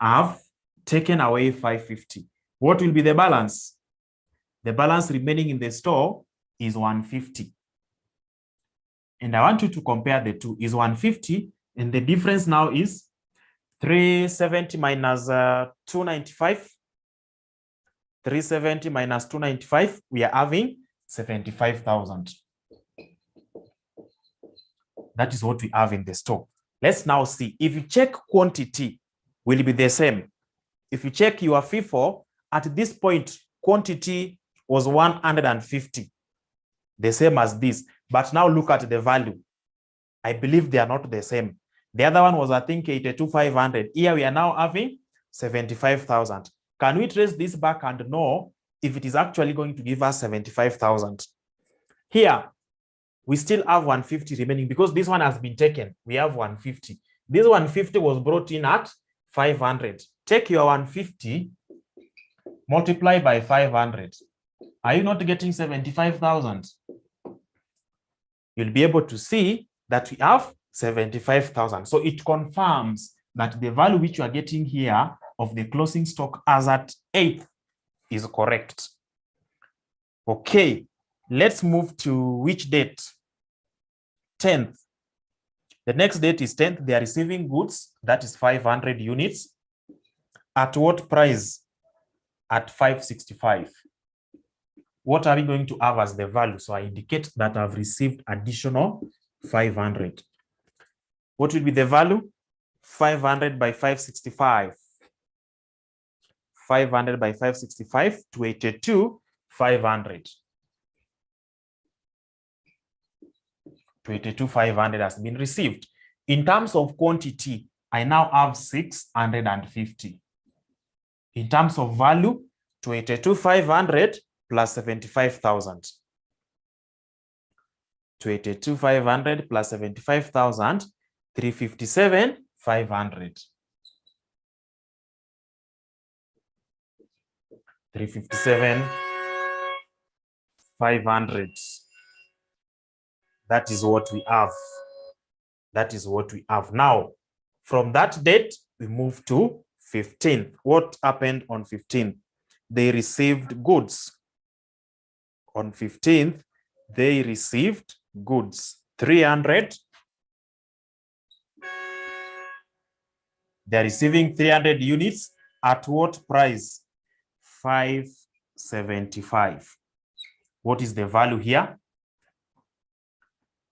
I've taken away 550. What will be the balance? The balance remaining in the store is 150. And I want you to compare the two. Is 150, and the difference now is 370 minus 295. 370 minus 295, we are having 75,000. That is what we have in the store. Let's now see. If you check quantity, will be the same. If you check your FIFO, at this point, quantity was 150, the same as this. But now look at the value. I believe they are not the same. The other one was, I think, 82,500. Here we are now having 75,000. Can we trace this back and know if it is actually going to give us 75,000? Here, we still have 150 remaining because this one has been taken. We have 150. This 150 was brought in at 500. Take your 150, multiply by 500. Are you not getting 75,000? You'll be able to see that we have 75,000. So it confirms that the value which you are getting here of the closing stock as at 8th is correct. Okay, let's move to which date? 10th. The next date is 10th. They are receiving goods, that is 500 units. At what price? At 565. What are we going to have as the value? So I indicate that I've received additional 500. What will be the value? 500 by 565. 500 by 565 to 82,500. 82,500 has been received. In terms of quantity, I now have 650. In terms of value, 82,500 plus 75,000. 82,500 plus 75,000, 357,500. 357,500. That is what we have. That is what we have. Now, from that date, we move to 15th. What happened on 15th? They received goods. On 15th, they received goods. 300. They're receiving 300 units. At what price? 575. What is the value here?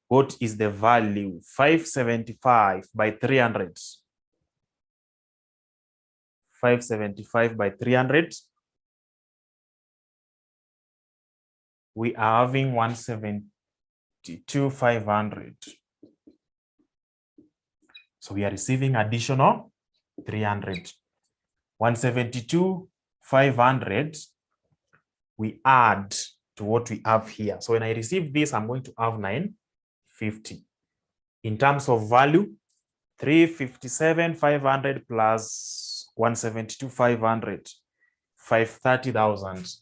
What is the value? 575 by 300. 575 by 300. We are having 172,500. So we are receiving additional 300. 172,500 we add to what we have here. So when I receive this, I'm going to have 950. In terms of value, 357,500 plus 172,500, 530,000.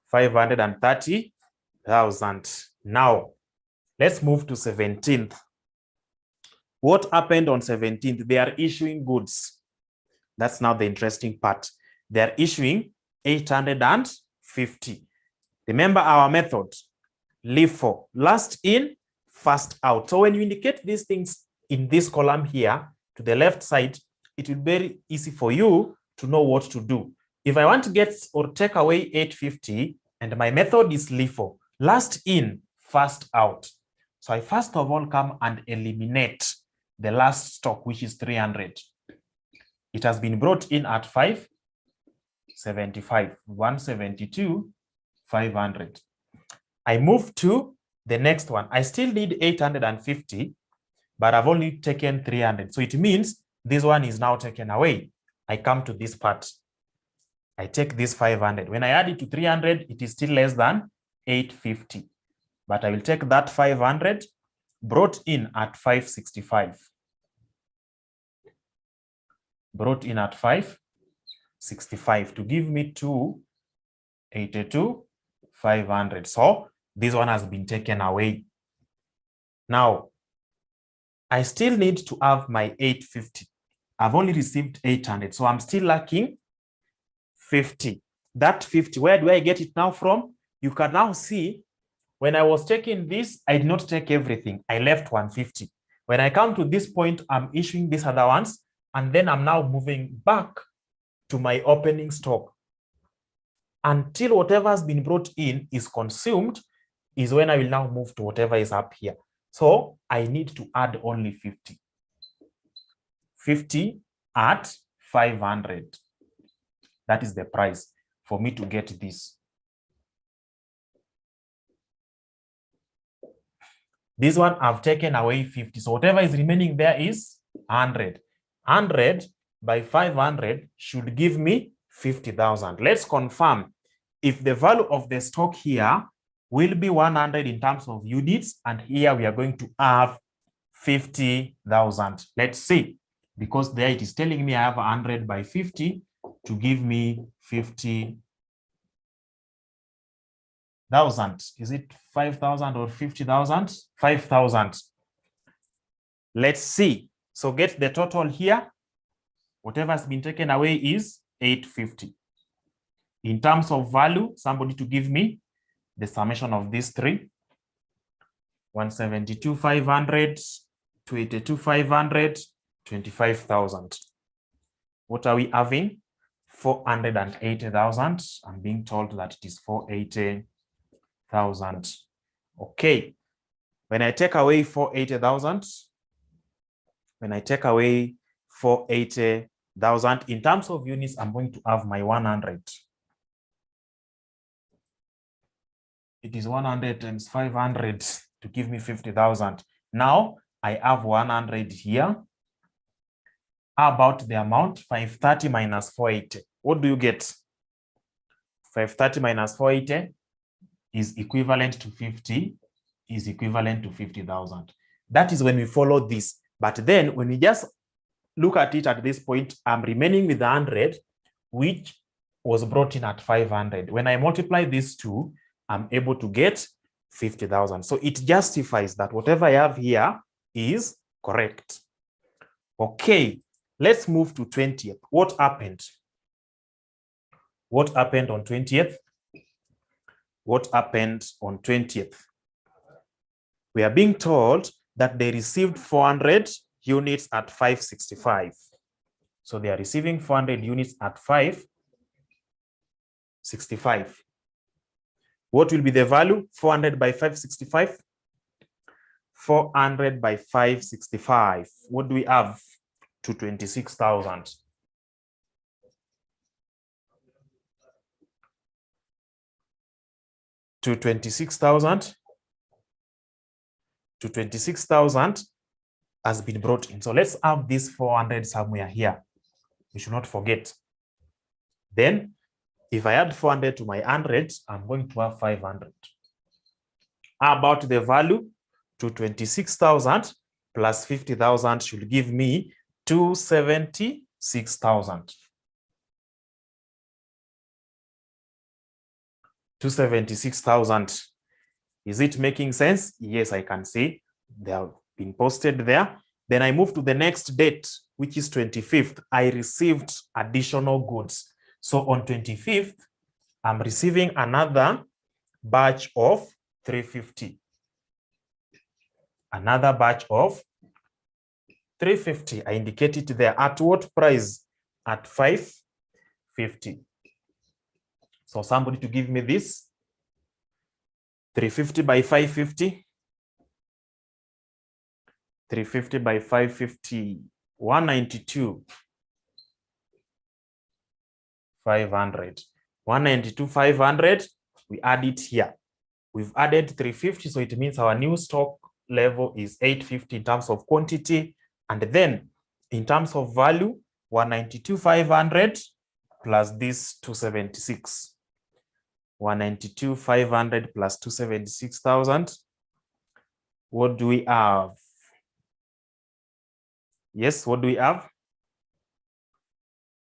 530,000. Now, let's move to 17th. What happened on 17th? They are issuing goods. That's now the interesting part. They are issuing 850. Remember our method, LIFO, last in, first out. So when you indicate these things in this column here to the left side, it will be very easy for you to know what to do. If I want to get or take away 850 and my method is LIFO, last in, first out. So I first of all come and eliminate the last stock, which is 300. It has been brought in at 575, 172,500. I move to the next one. I still need 850, but I've only taken 300. So it means this one is now taken away. I come to this part. I take this 500. When I add it to 300, it is still less than 850. But I will take that 500 brought in at 565. Brought in at 565 to give me 282,500. So this one has been taken away. Now, I still need to have my 850. I've only received 800. So I'm still lacking 50. That 50, where do I get it now from? You can now see when I was taking this, I did not take everything. I left 150. When I come to this point, I'm issuing these other ones, and then I'm now moving back to my opening stock. Until whatever has been brought in is consumed is when I will now move to whatever is up here. So I need to add only 50. 50 at 500. That is the price for me to get this. This one I've taken away 50. So whatever is remaining there is 100. 100 by 500 should give me 50,000. Let's confirm if the value of the stock here will be 100 in terms of units, and here we are going to have 50,000. Let's see, because there it is telling me I have 100 by 50 to give me 50,000. Is it 5,000 or 50,000? 5,000. Let's see. So get the total here. Whatever has been taken away is 850. In terms of value, somebody to give me the summation of these three. 172,500, 282,500, 25,000. What are we having? 480,000. I'm being told that it is 480,000. Okay. When I take away 480,000, in terms of units, I'm going to have my 100. It is 100 times 500 to give me 50,000. Now I have 100 here. How about the amount? 530 minus 480. What do you get? 530 minus 480 is equivalent to 50, is equivalent to 50,000. That is when we follow this. But then when we just look at it at this point, I'm remaining with 100, which was brought in at 500. When I multiply these two, I'm able to get 50,000. So it justifies that whatever I have here is correct. Okay, let's move to 20th. What happened? What happened on 20th? What happened on 20th? We are being told that they received 400 units at 565. So they are receiving 400 units at 565. What will be the value? 400 by 565? 400 by 565. What do we have? 226,000. To 26,000 has been brought in. So let's have this 400 somewhere here. We should not forget. Then, if I add 400 to my 100, I'm going to have 500. How about the value? 226,000 plus 50,000 should give me 276,000. 276,000. Is it making sense? Yes, I can see they have been posted there. Then I move to the next date, which is 25th. I received additional goods. So on 25th, I'm receiving another batch of 350. Another batch of 350. I indicate it there. At what price? At 550. So somebody to give me this. 350 by 550. 350 by 550. 192. 500. 192, 500. We add it here. We've added 350. So it means our new stock level is 850 in terms of quantity. And then in terms of value, 192, 500 plus this 276. 192, 500 plus 276,000. What do we have? Yes, what do we have?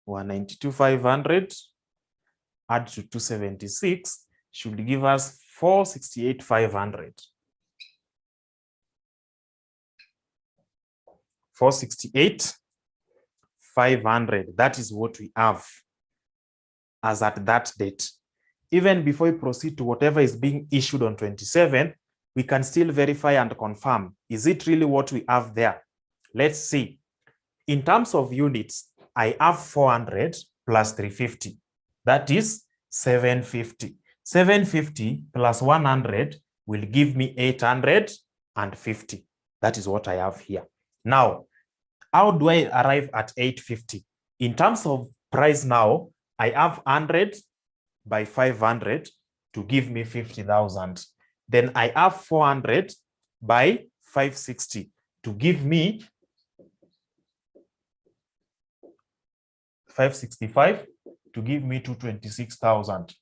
192, 500 add to 276 should give us 468, 500. 468, 500. That is what we have as at that date. Even before we proceed to whatever is being issued on 27, we can still verify and confirm. Is it really what we have there? Let's see. In terms of units, I have 400 plus 350. That is 750. 750 plus 100 will give me 800 and 50. That is what I have here. Now, how do I arrive at 850? In terms of price now, I have 100 by 500 to give me 50,000. Then I have 400 by 560 to give me 565 to give me 226,000.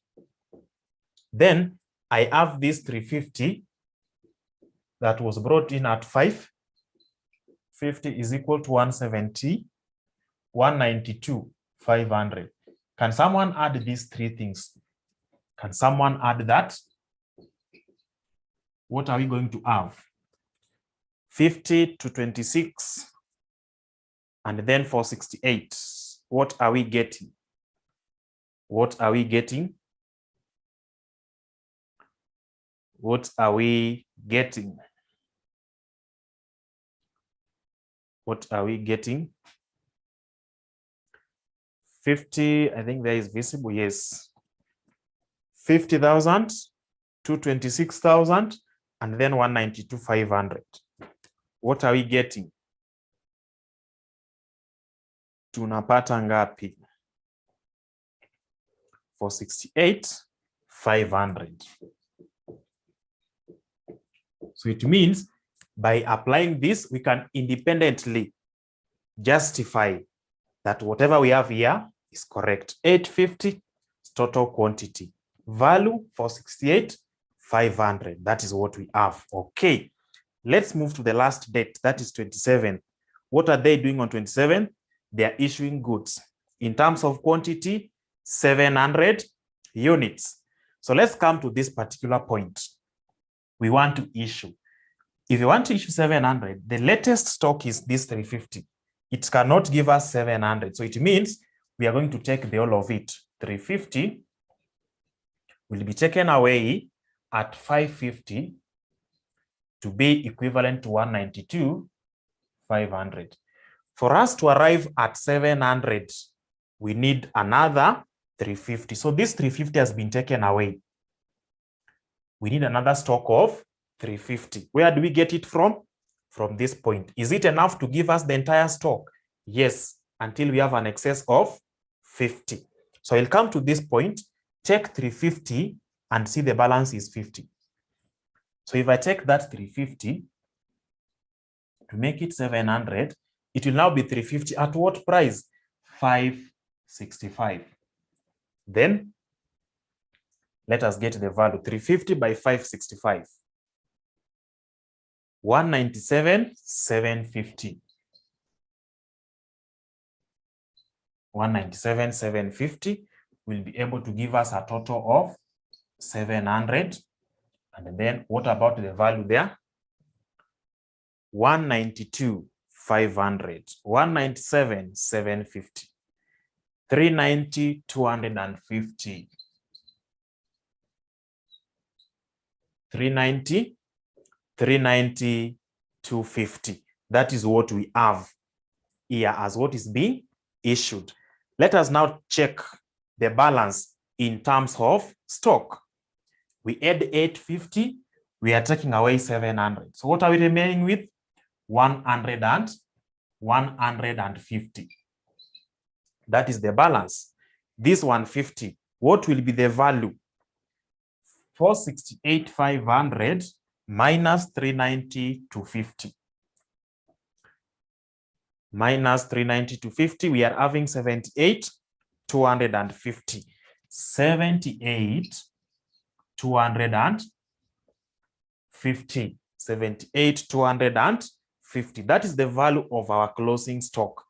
Then I have this 350 that was brought in at 550 is equal to 170, 192, 500. Can someone add these three things? Can someone add that? What are we going to have? 50 to 26 and then 468. What are we getting? What are we getting? What are we getting? What are we getting? 50, I think there is visible, yes. 50,000, 226,000, and then 192,500. What are we getting? Tunapata ngapi? 468,500. So it means by applying this, we can independently justify that whatever we have here is correct. 850 is total quantity. Value 468,500. That is what we have. Okay. Let's move to the last date. That is 27. What are they doing on 27? They are issuing goods. In terms of quantity, 700 units. So let's come to this particular point. We want to issue. If you want to issue 700, the latest stock is this 350. It cannot give us 700. So it means we are going to take the whole of it. 350 will be taken away at 550 to be equivalent to 192,500. For us to arrive at 700, we need another 350. So this 350 has been taken away. We need another stock of 350. Where do we get it from? From this point. Is it enough to give us the entire stock? Yes, until we have an excess of 50. So I'll come to this point, take 350 and see the balance is 50. So if I take that 350 to make it 700, it will now be 350 at what price? 565. Then let us get the value. 350 by 565. 197,750. 197,750 will be able to give us a total of 700. And then what about the value there? 192,500. 197,750. 390,250. 390,250. That is what we have here as what is being issued. Let us now check the balance in terms of stock. We add 850, we are taking away 700. So what are we remaining with? 150. That is the balance. This 150, what will be the value? 468,500 minus 390,250. Minus 390,250, we are having 78,250. 78,250. 78,250. That is the value of our closing stock.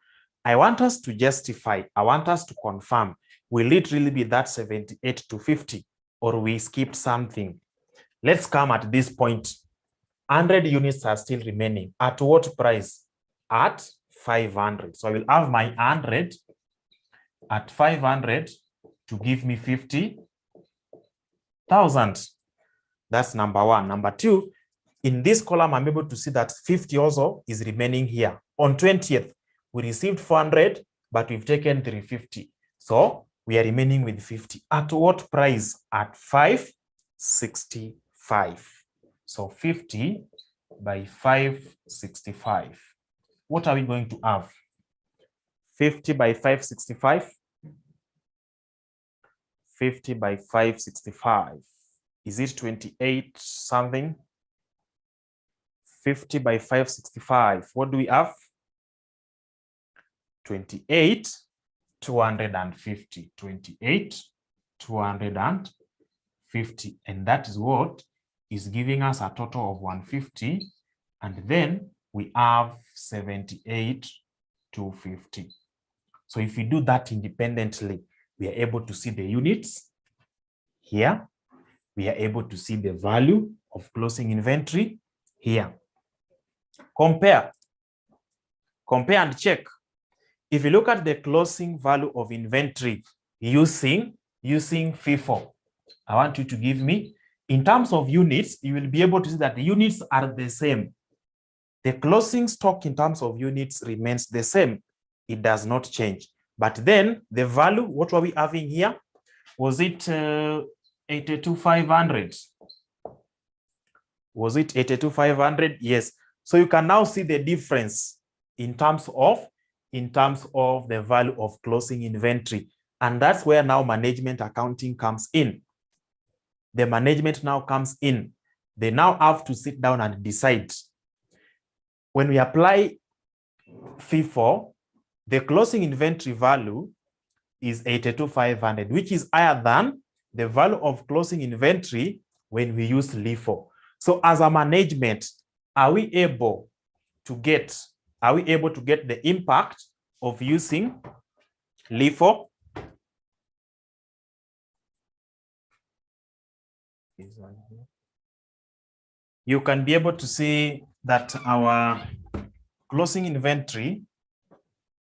I want us to justify, I want us to confirm, will it really be that 78,250 or we skipped something? Let's come at this point. 100 units are still remaining. At what price? At 500. So I will have my 100 at 500 to give me 50,000. That's number one. Number two, in this column, I'm able to see that 50 also is remaining here. On 20th, we received 400, but we've taken 350. So we are remaining with 50. At what price? At 565. So 50 by 565. What are we going to have? 50 by 565. 50 by 565. Is it 28 something? 50 by 565. What do we have? 28, 250. 28, 250. And that is what is giving us a total of 150. And then we have 78, 250. So if we do that independently, we are able to see the units here. We are able to see the value of closing inventory here. Compare and check. If you look at the closing value of inventory using FIFO, I want you to give me, in terms of units, you will be able to see that the units are the same. The closing stock in terms of units remains the same. It does not change. But then the value, what were we having here? Was it 82,500? Was it 82,500? Yes. So you can now see the difference in terms of the value of closing inventory. And that's where now management accounting comes in. The management now comes in. They now have to sit down and decide. When we apply FIFO, the closing inventory value is 82,500, which is higher than the value of closing inventory when we use LIFO. So as a management, are we able to get the impact of using LIFO? You can be able to see that our closing inventory,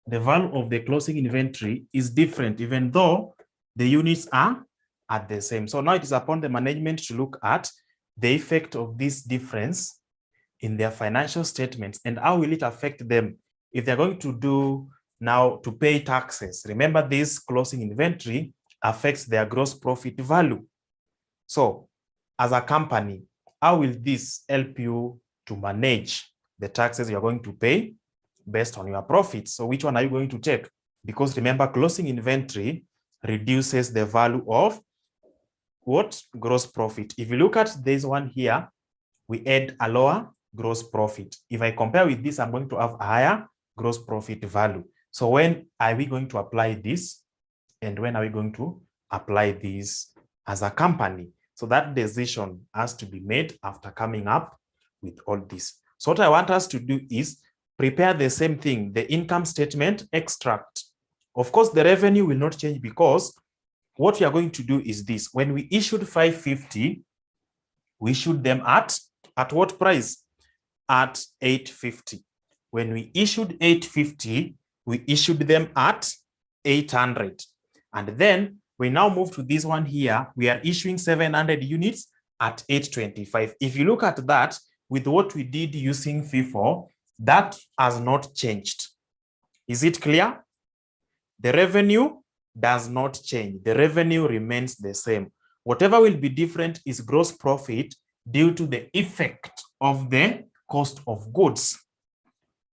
the value of the closing inventory is different, even though the units are the same. So now it is upon the management to look at the effect of this difference in their financial statements and how will it affect them if they're going to do now to pay taxes. Remember, this closing inventory affects their gross profit value. So as a company, how will this help you to manage the taxes you're going to pay based on your profits? So which one are you going to take? Because remember, closing inventory reduces the value of what? Gross profit. If you look at this one here, we add a lower gross profit. If I compare with this, I'm going to have a higher gross profit value. So when are we going to apply this? And when are we going to apply this as a company? So that decision has to be made after coming up with all this. So what I want us to do is prepare the same thing, the income statement extract. Of course, the revenue will not change because what we are going to do is this. When we issued 550, we issued them at what price? At 850. When we issued 850, we issued them at 800. And then we now move to this one here. We are issuing 700 units at 825. If you look at that with what we did using FIFO, that has not changed. Is it clear? The revenue does not change. The revenue remains the same. Whatever will be different is gross profit due to the effect of the cost of goods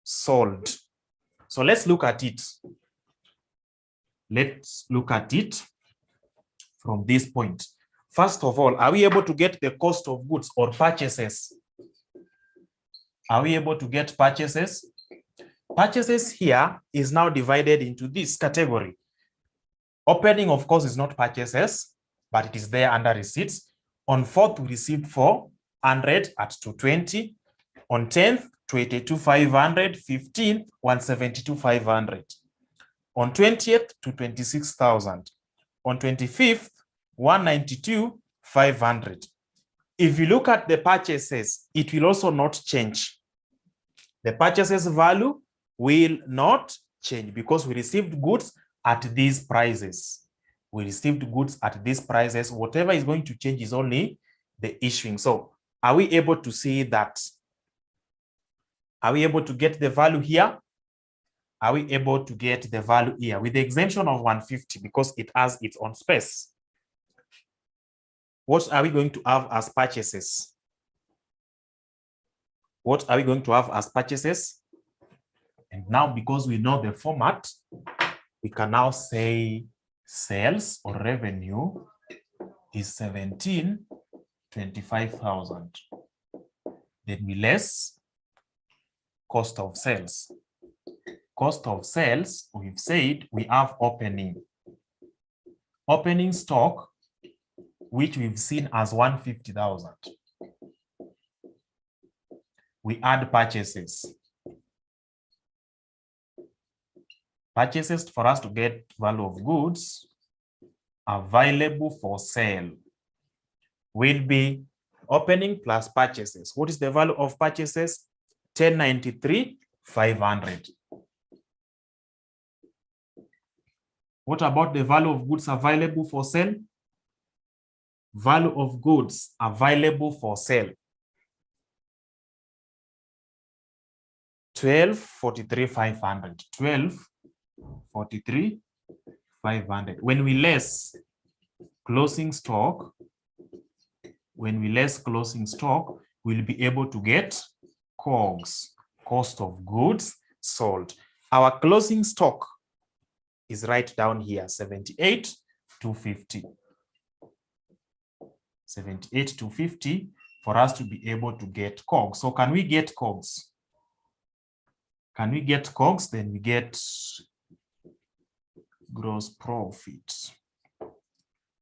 sold. So let's look at it. Let's look at it from this point. First of all, are we able to get the cost of goods or purchases? Are we able to get purchases? Purchases here is now divided into this category. Opening, of course, is not purchases, but it is there under receipts. On 4th, we received 400 at 220. On 10th, 282,500. 15th, 172,500. On 20th, to 26,000. On 25th, 192,500. If you look at the purchases, it will also not change. The purchases value will not change because we received goods at these prices. We received goods at these prices. Whatever is going to change is only the issuing. So are we able to see that? Are we able to get the value here? Are we able to get the value here with the exemption of 150 because it has its own space? What are we going to have as purchases? What are we going to have as purchases? And now, because we know the format, we can now say sales or revenue is 17,25,000. Then we less cost of sales. Cost of sales, we've said we have opening stock, which we've seen as 150,000. We add purchases. Purchases for us to get value of goods available for sale will be opening plus purchases. What is the value of purchases? 1093,500. What about the value of goods available for sale? Value of goods available for sale. 1243,500. 1243,500. When we less closing stock, we'll be able to get COGS, cost of goods sold. Our closing stock is right down here, 78,250. 78,250 for us to be able to get COGS. So can we get COGS? Can we get COGS? Then we get gross profit.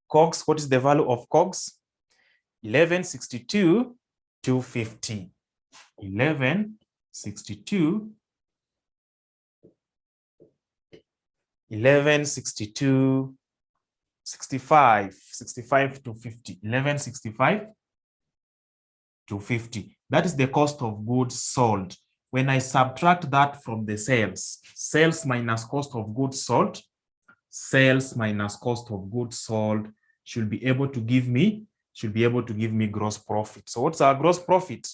COGS, what is the value of COGS? 1162,250. 65 to 50. 1165 to 50. That is the cost of goods sold. When I subtract that from the sales minus cost of goods sold, should be able to give me gross profit. So what's our gross profit?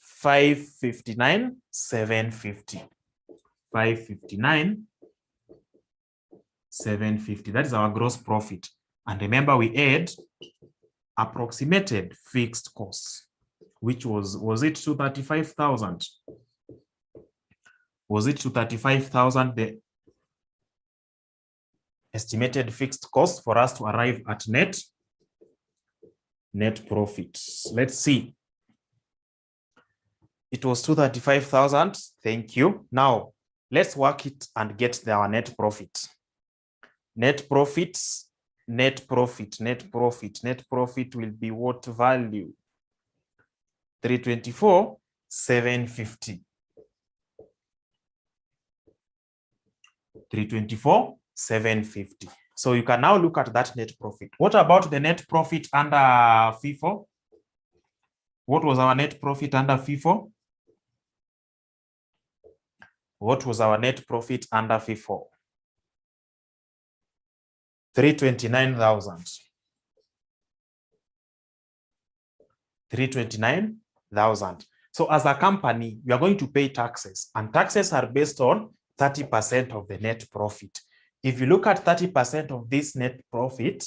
559,750. 559,750. That is our gross profit. And remember, we add approximated fixed costs, which was it 235,000? Was it 235,000 the estimated fixed cost for us to arrive at net profit? Let's see. It was 235,000. Thank you. Now let's work it and get our net profit. Net profit will be what value? 324,750. 324,750. So you can now look at that net profit. What about the net profit under FIFO? What was our net profit under FIFO? What was our net profit under FIFO? 329,000. 329,000. So as a company, you are going to pay taxes, and taxes are based on 30% of the net profit. If you look at 30% of this net profit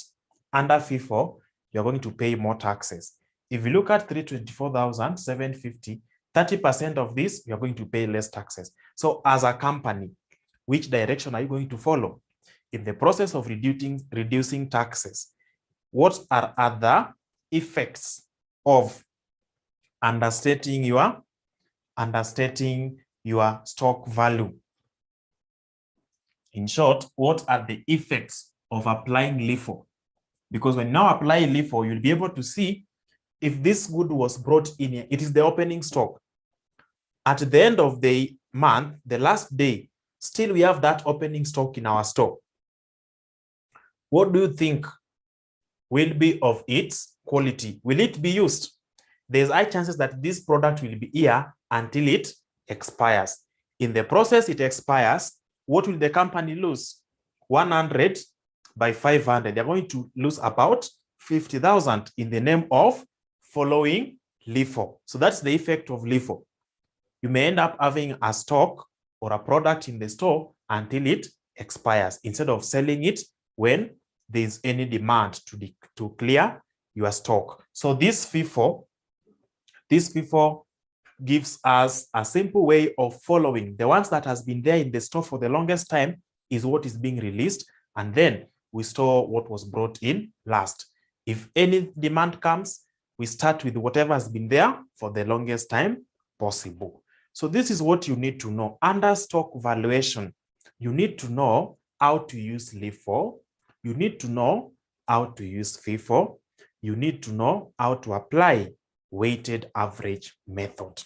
under FIFO, you're going to pay more taxes. If you look at 324,750, 30% of this, you're going to pay less taxes. So as a company, which direction are you going to follow? In the process of reducing taxes, what are other effects of understating your stock value? In short, what are the effects of applying LIFO? Because when you now apply LIFO, you'll be able to see if this good was brought in here. It is the opening stock. At the end of the month, the last day, still we have that opening stock in our store. What do you think will be of its quality? Will it be used? There's high chances that this product will be here until it expires. In the process, it expires. What will the company lose? 100 by 500. They're going to lose about 50,000 in the name of following LIFO. So that's the effect of LIFO. You may end up having a stock or a product in the store until it expires, instead of selling it when there's any demand to clear your stock. So this FIFO gives us a simple way of following. The ones that has been there in the store for the longest time is what is being released, and then we store what was brought in last. If any demand comes, we start with whatever has been there for the longest time possible. So this is what you need to know. Under stock valuation, you need to know how to use LIFO. You need to know how to use FIFO. You need to know how to apply weighted average method.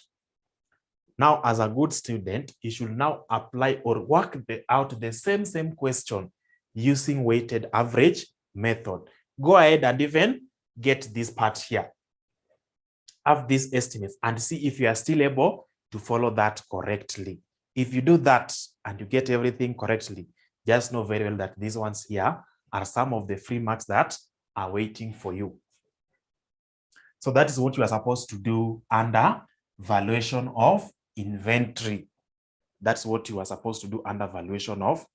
Now, as a good student, you should now apply or work out the same question using weighted average method. Go ahead and even get this part here. Have these estimates and see if you are still able to follow that correctly. If you do that and you get everything correctly, just know very well that these ones here are some of the free marks that are waiting for you. So that is what you are supposed to do under valuation of inventory. That's what you are supposed to do under valuation of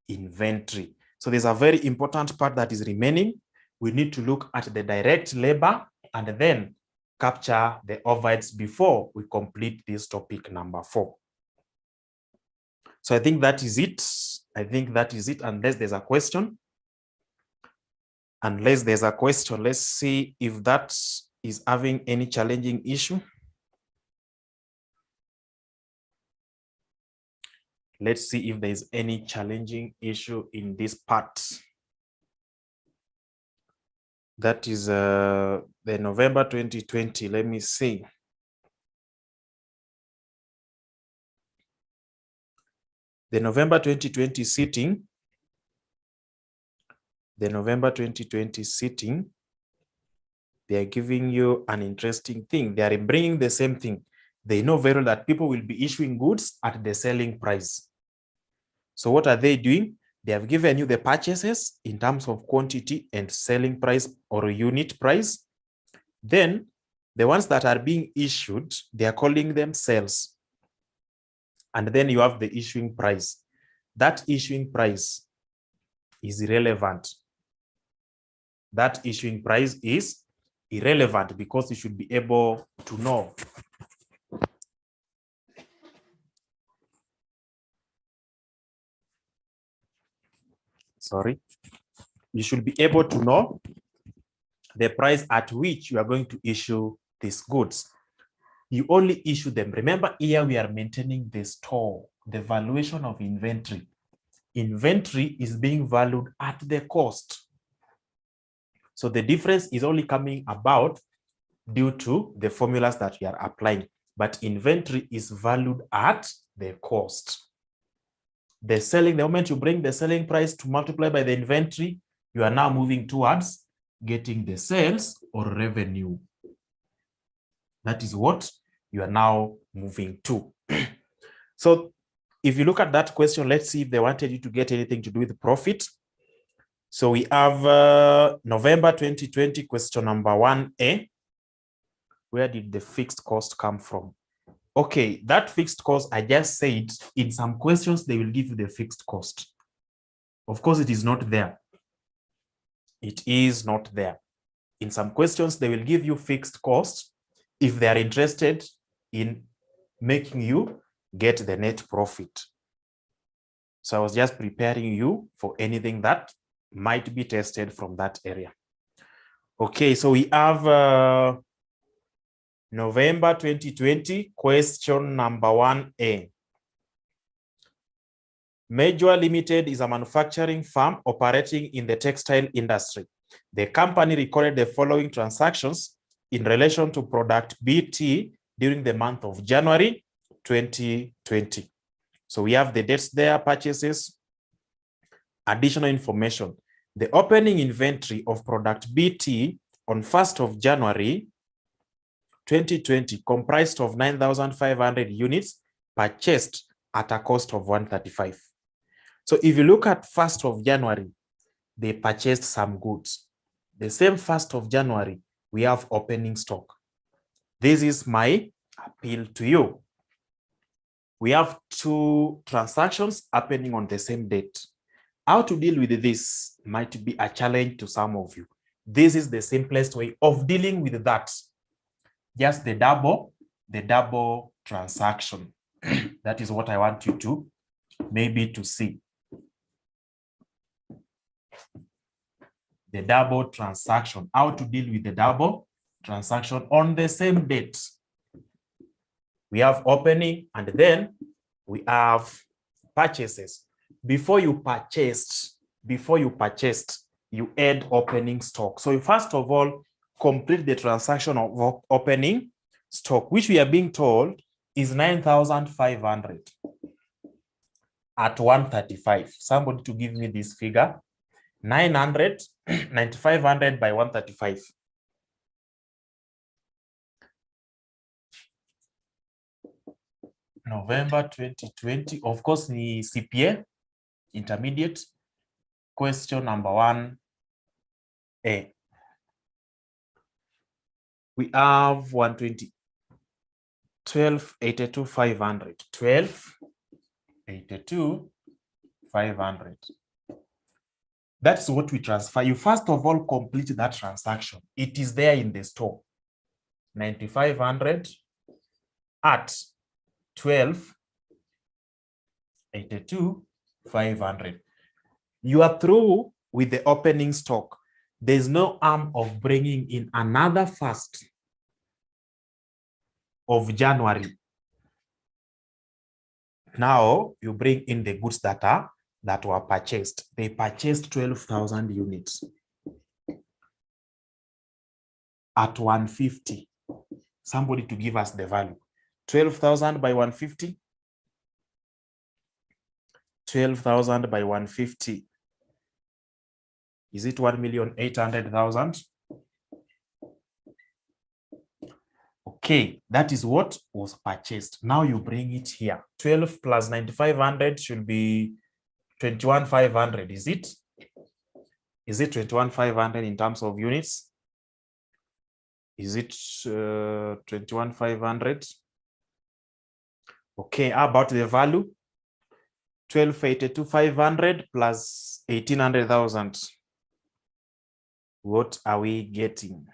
inventory. So there's a very important part that is remaining. We need to look at the direct labor and then capture the overheads before we complete this topic number 4. So I think that is it. Unless there's a question. Let's see if that is having any challenging issue. Let's see if there is any challenging issue in this part. That is the November 2020. Let me see. The November 2020 sitting. The November 2020 sitting. They are giving you an interesting thing. They are bringing the same thing. They know very well that people will be issuing goods at the selling price. So what are they doing? They have given you the purchases in terms of quantity and selling price or unit price. Then the ones that are being issued, they are calling them sales. And then you have the issuing price. That issuing price is irrelevant. That issuing price is irrelevant because you should be able to know. Sorry. You should be able to know the price at which you are going to issue these goods. You only issue them. Remember, here we are maintaining the store, the valuation of inventory. Inventory is being valued at the cost. So the difference is only coming about due to the formulas that we are applying. But inventory is valued at the cost. The moment you bring the selling price to multiply by the inventory, you are now moving towards getting the sales or revenue. That is what you are now moving to. So if you look at that question, let's see if they wanted you to get anything to do with profit. So we have November 2020 question number 1A. Where did the fixed cost come from? Okay, that fixed cost, I just said, in some questions, they will give you the fixed cost. Of course, it is not there. It is not there. In some questions, they will give you fixed cost if they are interested in making you get the net profit. So I was just preparing you for anything that might be tested from that area. Okay, so we have November 2020, question number 1A. Major Limited is a manufacturing firm operating in the textile industry. The company recorded the following transactions in relation to product BT during the month of January 2020. So we have the dates there, purchases, additional information. The opening inventory of product BT on 1st of January 2020 comprised of 9,500 units purchased at a cost of 135. So if you look at 1st of January, they purchased some goods. The same 1st of January, we have opening stock. This is my appeal to you. We have 2 transactions happening on the same date. How to deal with this might be a challenge to some of you. This is the simplest way of dealing with that. Just the double the double transaction. That is what I want you to maybe to see. The double transaction, how to deal with the double transaction on the same date. We have opening and then we have purchases. Before you purchased, you add opening stock. So you first of all complete the transaction of opening stock, which we are being told is 9,500 at 135. Somebody to give me this figure. 9,500 by 135. November 2020. Of course, the CPA intermediate. Question number 1A. We have 120. 12,82,500. 12,82,500. That's what we transfer. You first of all complete that transaction. It is there in the store. 9,500 at 12,82,500. You are through with the opening stock. There's no harm of bringing in another 1st of January. Now you bring in the goods that were purchased. They purchased 12,000 units at 150. Somebody to give us the value. 12,000 by 150. 12,000 by 150. Is it 1,800,000? Okay, that is what was purchased. Now you bring it here. 12 plus 9,500 should be 21,500. Is it? Is it 21,500 in terms of units? Is it 21,500? Okay, how about the value? 12,82,500 plus 1,800,000. What are we getting?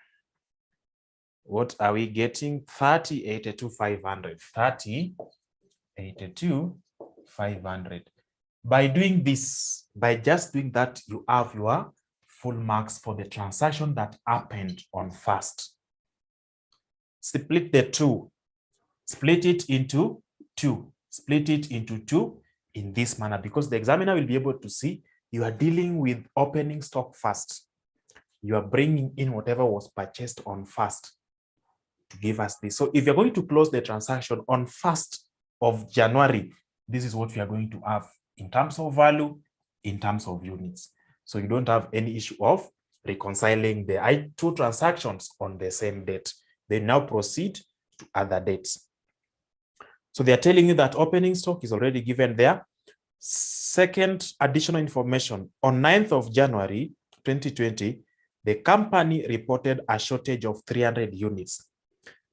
What are we getting? 30,82,500. 30,82,500. By doing this, by just doing that, you have your full marks for the transaction that happened on 1st. Split the 2. Split it into 2. Split it into 2 in this manner, because the examiner will be able to see you are dealing with opening stock first. You are bringing in whatever was purchased on 1st to give us this. So if you're going to close the transaction on 1st of January, this is what we are going to have in terms of value, in terms of units. So you don't have any issue of reconciling the two transactions on the same date. They now proceed to other dates. So they are telling you that opening stock is already given there. Second additional information, on 9th of January 2020, the company reported a shortage of 300 units.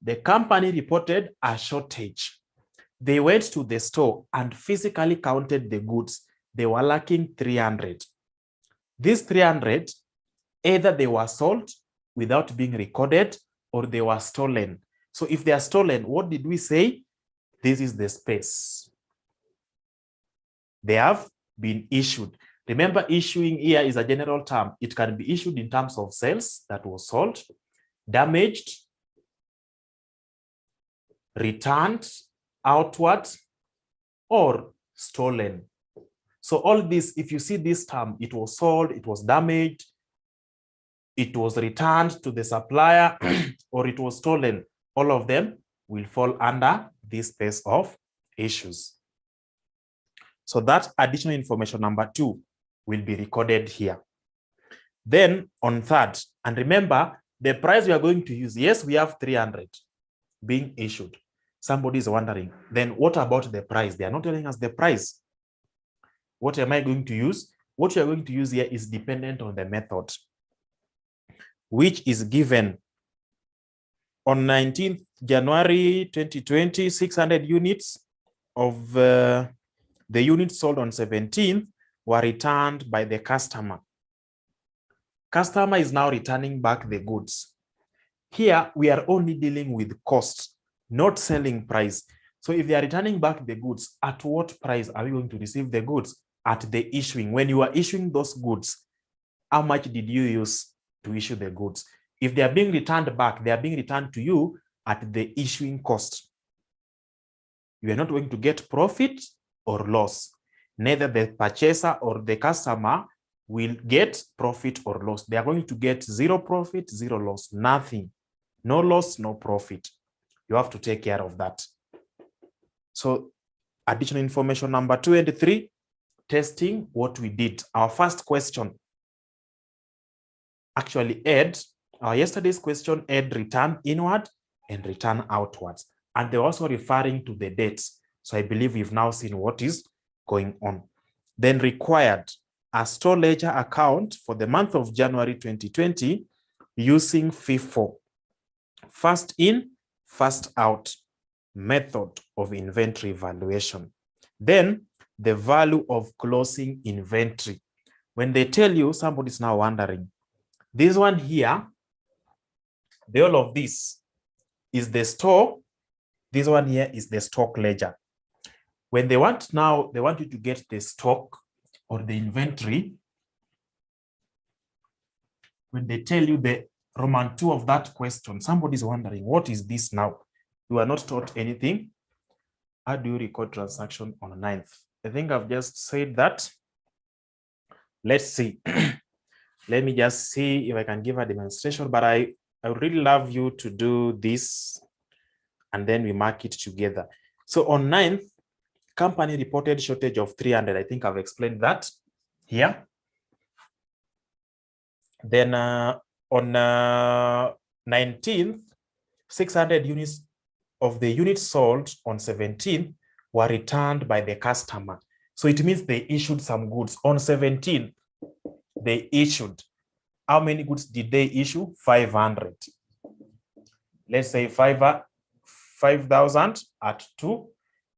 The company reported a shortage. They went to the store and physically counted the goods. They were lacking 300. These 300, either they were sold without being recorded or they were stolen. So if they are stolen, what did we say? This is the space. They have been issued. Remember, issuing here is a general term. It can be issued in terms of sales that was sold, damaged, returned outwards, or stolen. So all this, if you see this term, it was sold, it was damaged, it was returned to the supplier, or it was stolen, all of them will fall under this space of issues. So that additional information number 2 will be recorded here. Then on 3rd, and remember the price we are going to use, yes, we have 300 being issued. Somebody is wondering, then what about the price? They are not telling us the price. What am I going to use? What you are going to use here is dependent on the method, which is given on 19th January 2020, 600 units of the units sold on 17th were returned by the customer. Customer is now returning back the goods. Here, we are only dealing with cost. not selling price. So if they are returning back the goods, at what price are we going to receive the goods? At the issuing. When you are issuing those goods, how much did you use to issue the goods? If they are being returned back, they are being returned to you at the issuing cost. You are not going to get profit or loss. Neither the purchaser or the customer will get profit or loss. They are going to get zero profit, zero loss, nothing. No loss, no profit. You have to take care of that. So additional information number 2 and 3, testing what we did. Our first question actually had, yesterday's question had return inward and return outwards. And they're also referring to the dates. So I believe we've now seen what is going on. Then required a store ledger account for the month of January 2020 using FIFO. First in, first out method of inventory valuation. Then the value of closing inventory. When they tell you, somebody's now wondering, this one here, the all of this is the store. This one here is the stock ledger. When they want now, they want you to get the stock or the inventory. When they tell you the Roman 2 of that question, somebody's wondering, what is this now? You are not taught anything. How do you record transaction on the 9th? I think I've just said that. Let's see. Let me just see if I can give a demonstration, but I would really love you to do this and then we mark it together. So on 9th, company reported shortage of 300. I think I've explained that here. Then on 19th, 600 units of the units sold on 17th were returned by the customer. So it means they issued some goods. On 17th, they issued. How many goods did they issue? 500. Let's say 5,000 at 2.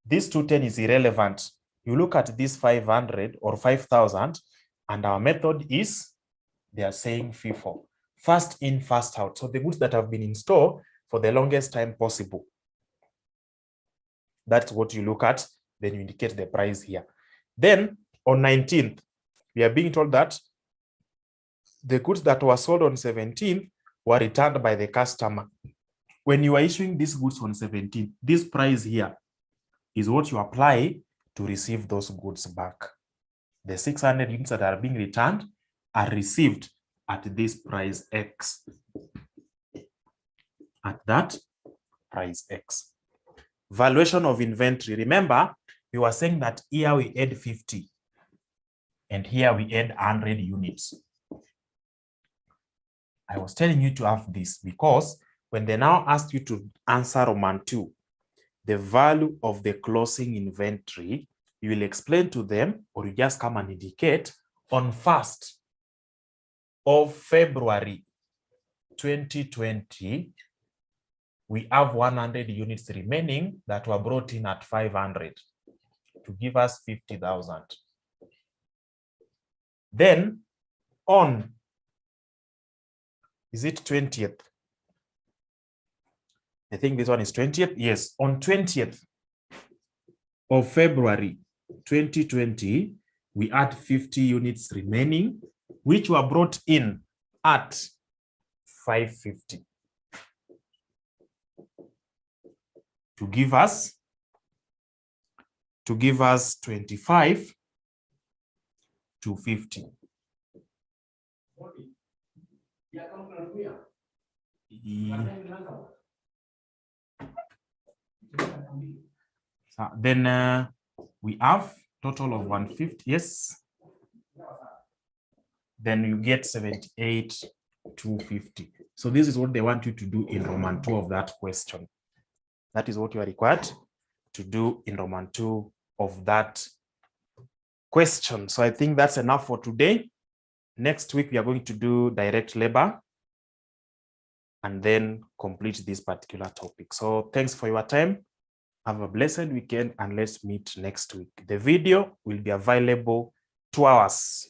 This 210 is irrelevant. You look at this 500 or 5,000, and our method is, they are saying FIFO. First in, first out. So the goods that have been in store for the longest time possible. That's what you look at. Then you indicate the price here. Then on 19th, we are being told that the goods that were sold on 17th were returned by the customer. When you are issuing these goods on 17th, this price here is what you apply to receive those goods back. The 600 units that are being returned are received at this price X. At that price X. Valuation of inventory. Remember, we were saying that here we add 50 and here we add 100 units. I was telling you to have this because when they now ask you to answer Roman 2, the value of the closing inventory, you will explain to them, or you just come and indicate, on 1st of February 2020, we have 100 units remaining that were brought in at 500 to give us 50,000. Then on, is it 20th? I think this one is 20th. Yes, on 20th of February 2020, we had 50 units remaining, which were brought in at 550 to give us 25 to 50. So then we have total of 150. Yes. Then you get 78 to 50. So this is what they want you to do in Roman 2 of that question. That is what you are required to do in Roman 2 of that question. So I think that's enough for today. Next week, we are going to do direct labor and then complete this particular topic. So thanks for your time. Have a blessed weekend and let's meet next week. The video will be available 2 hours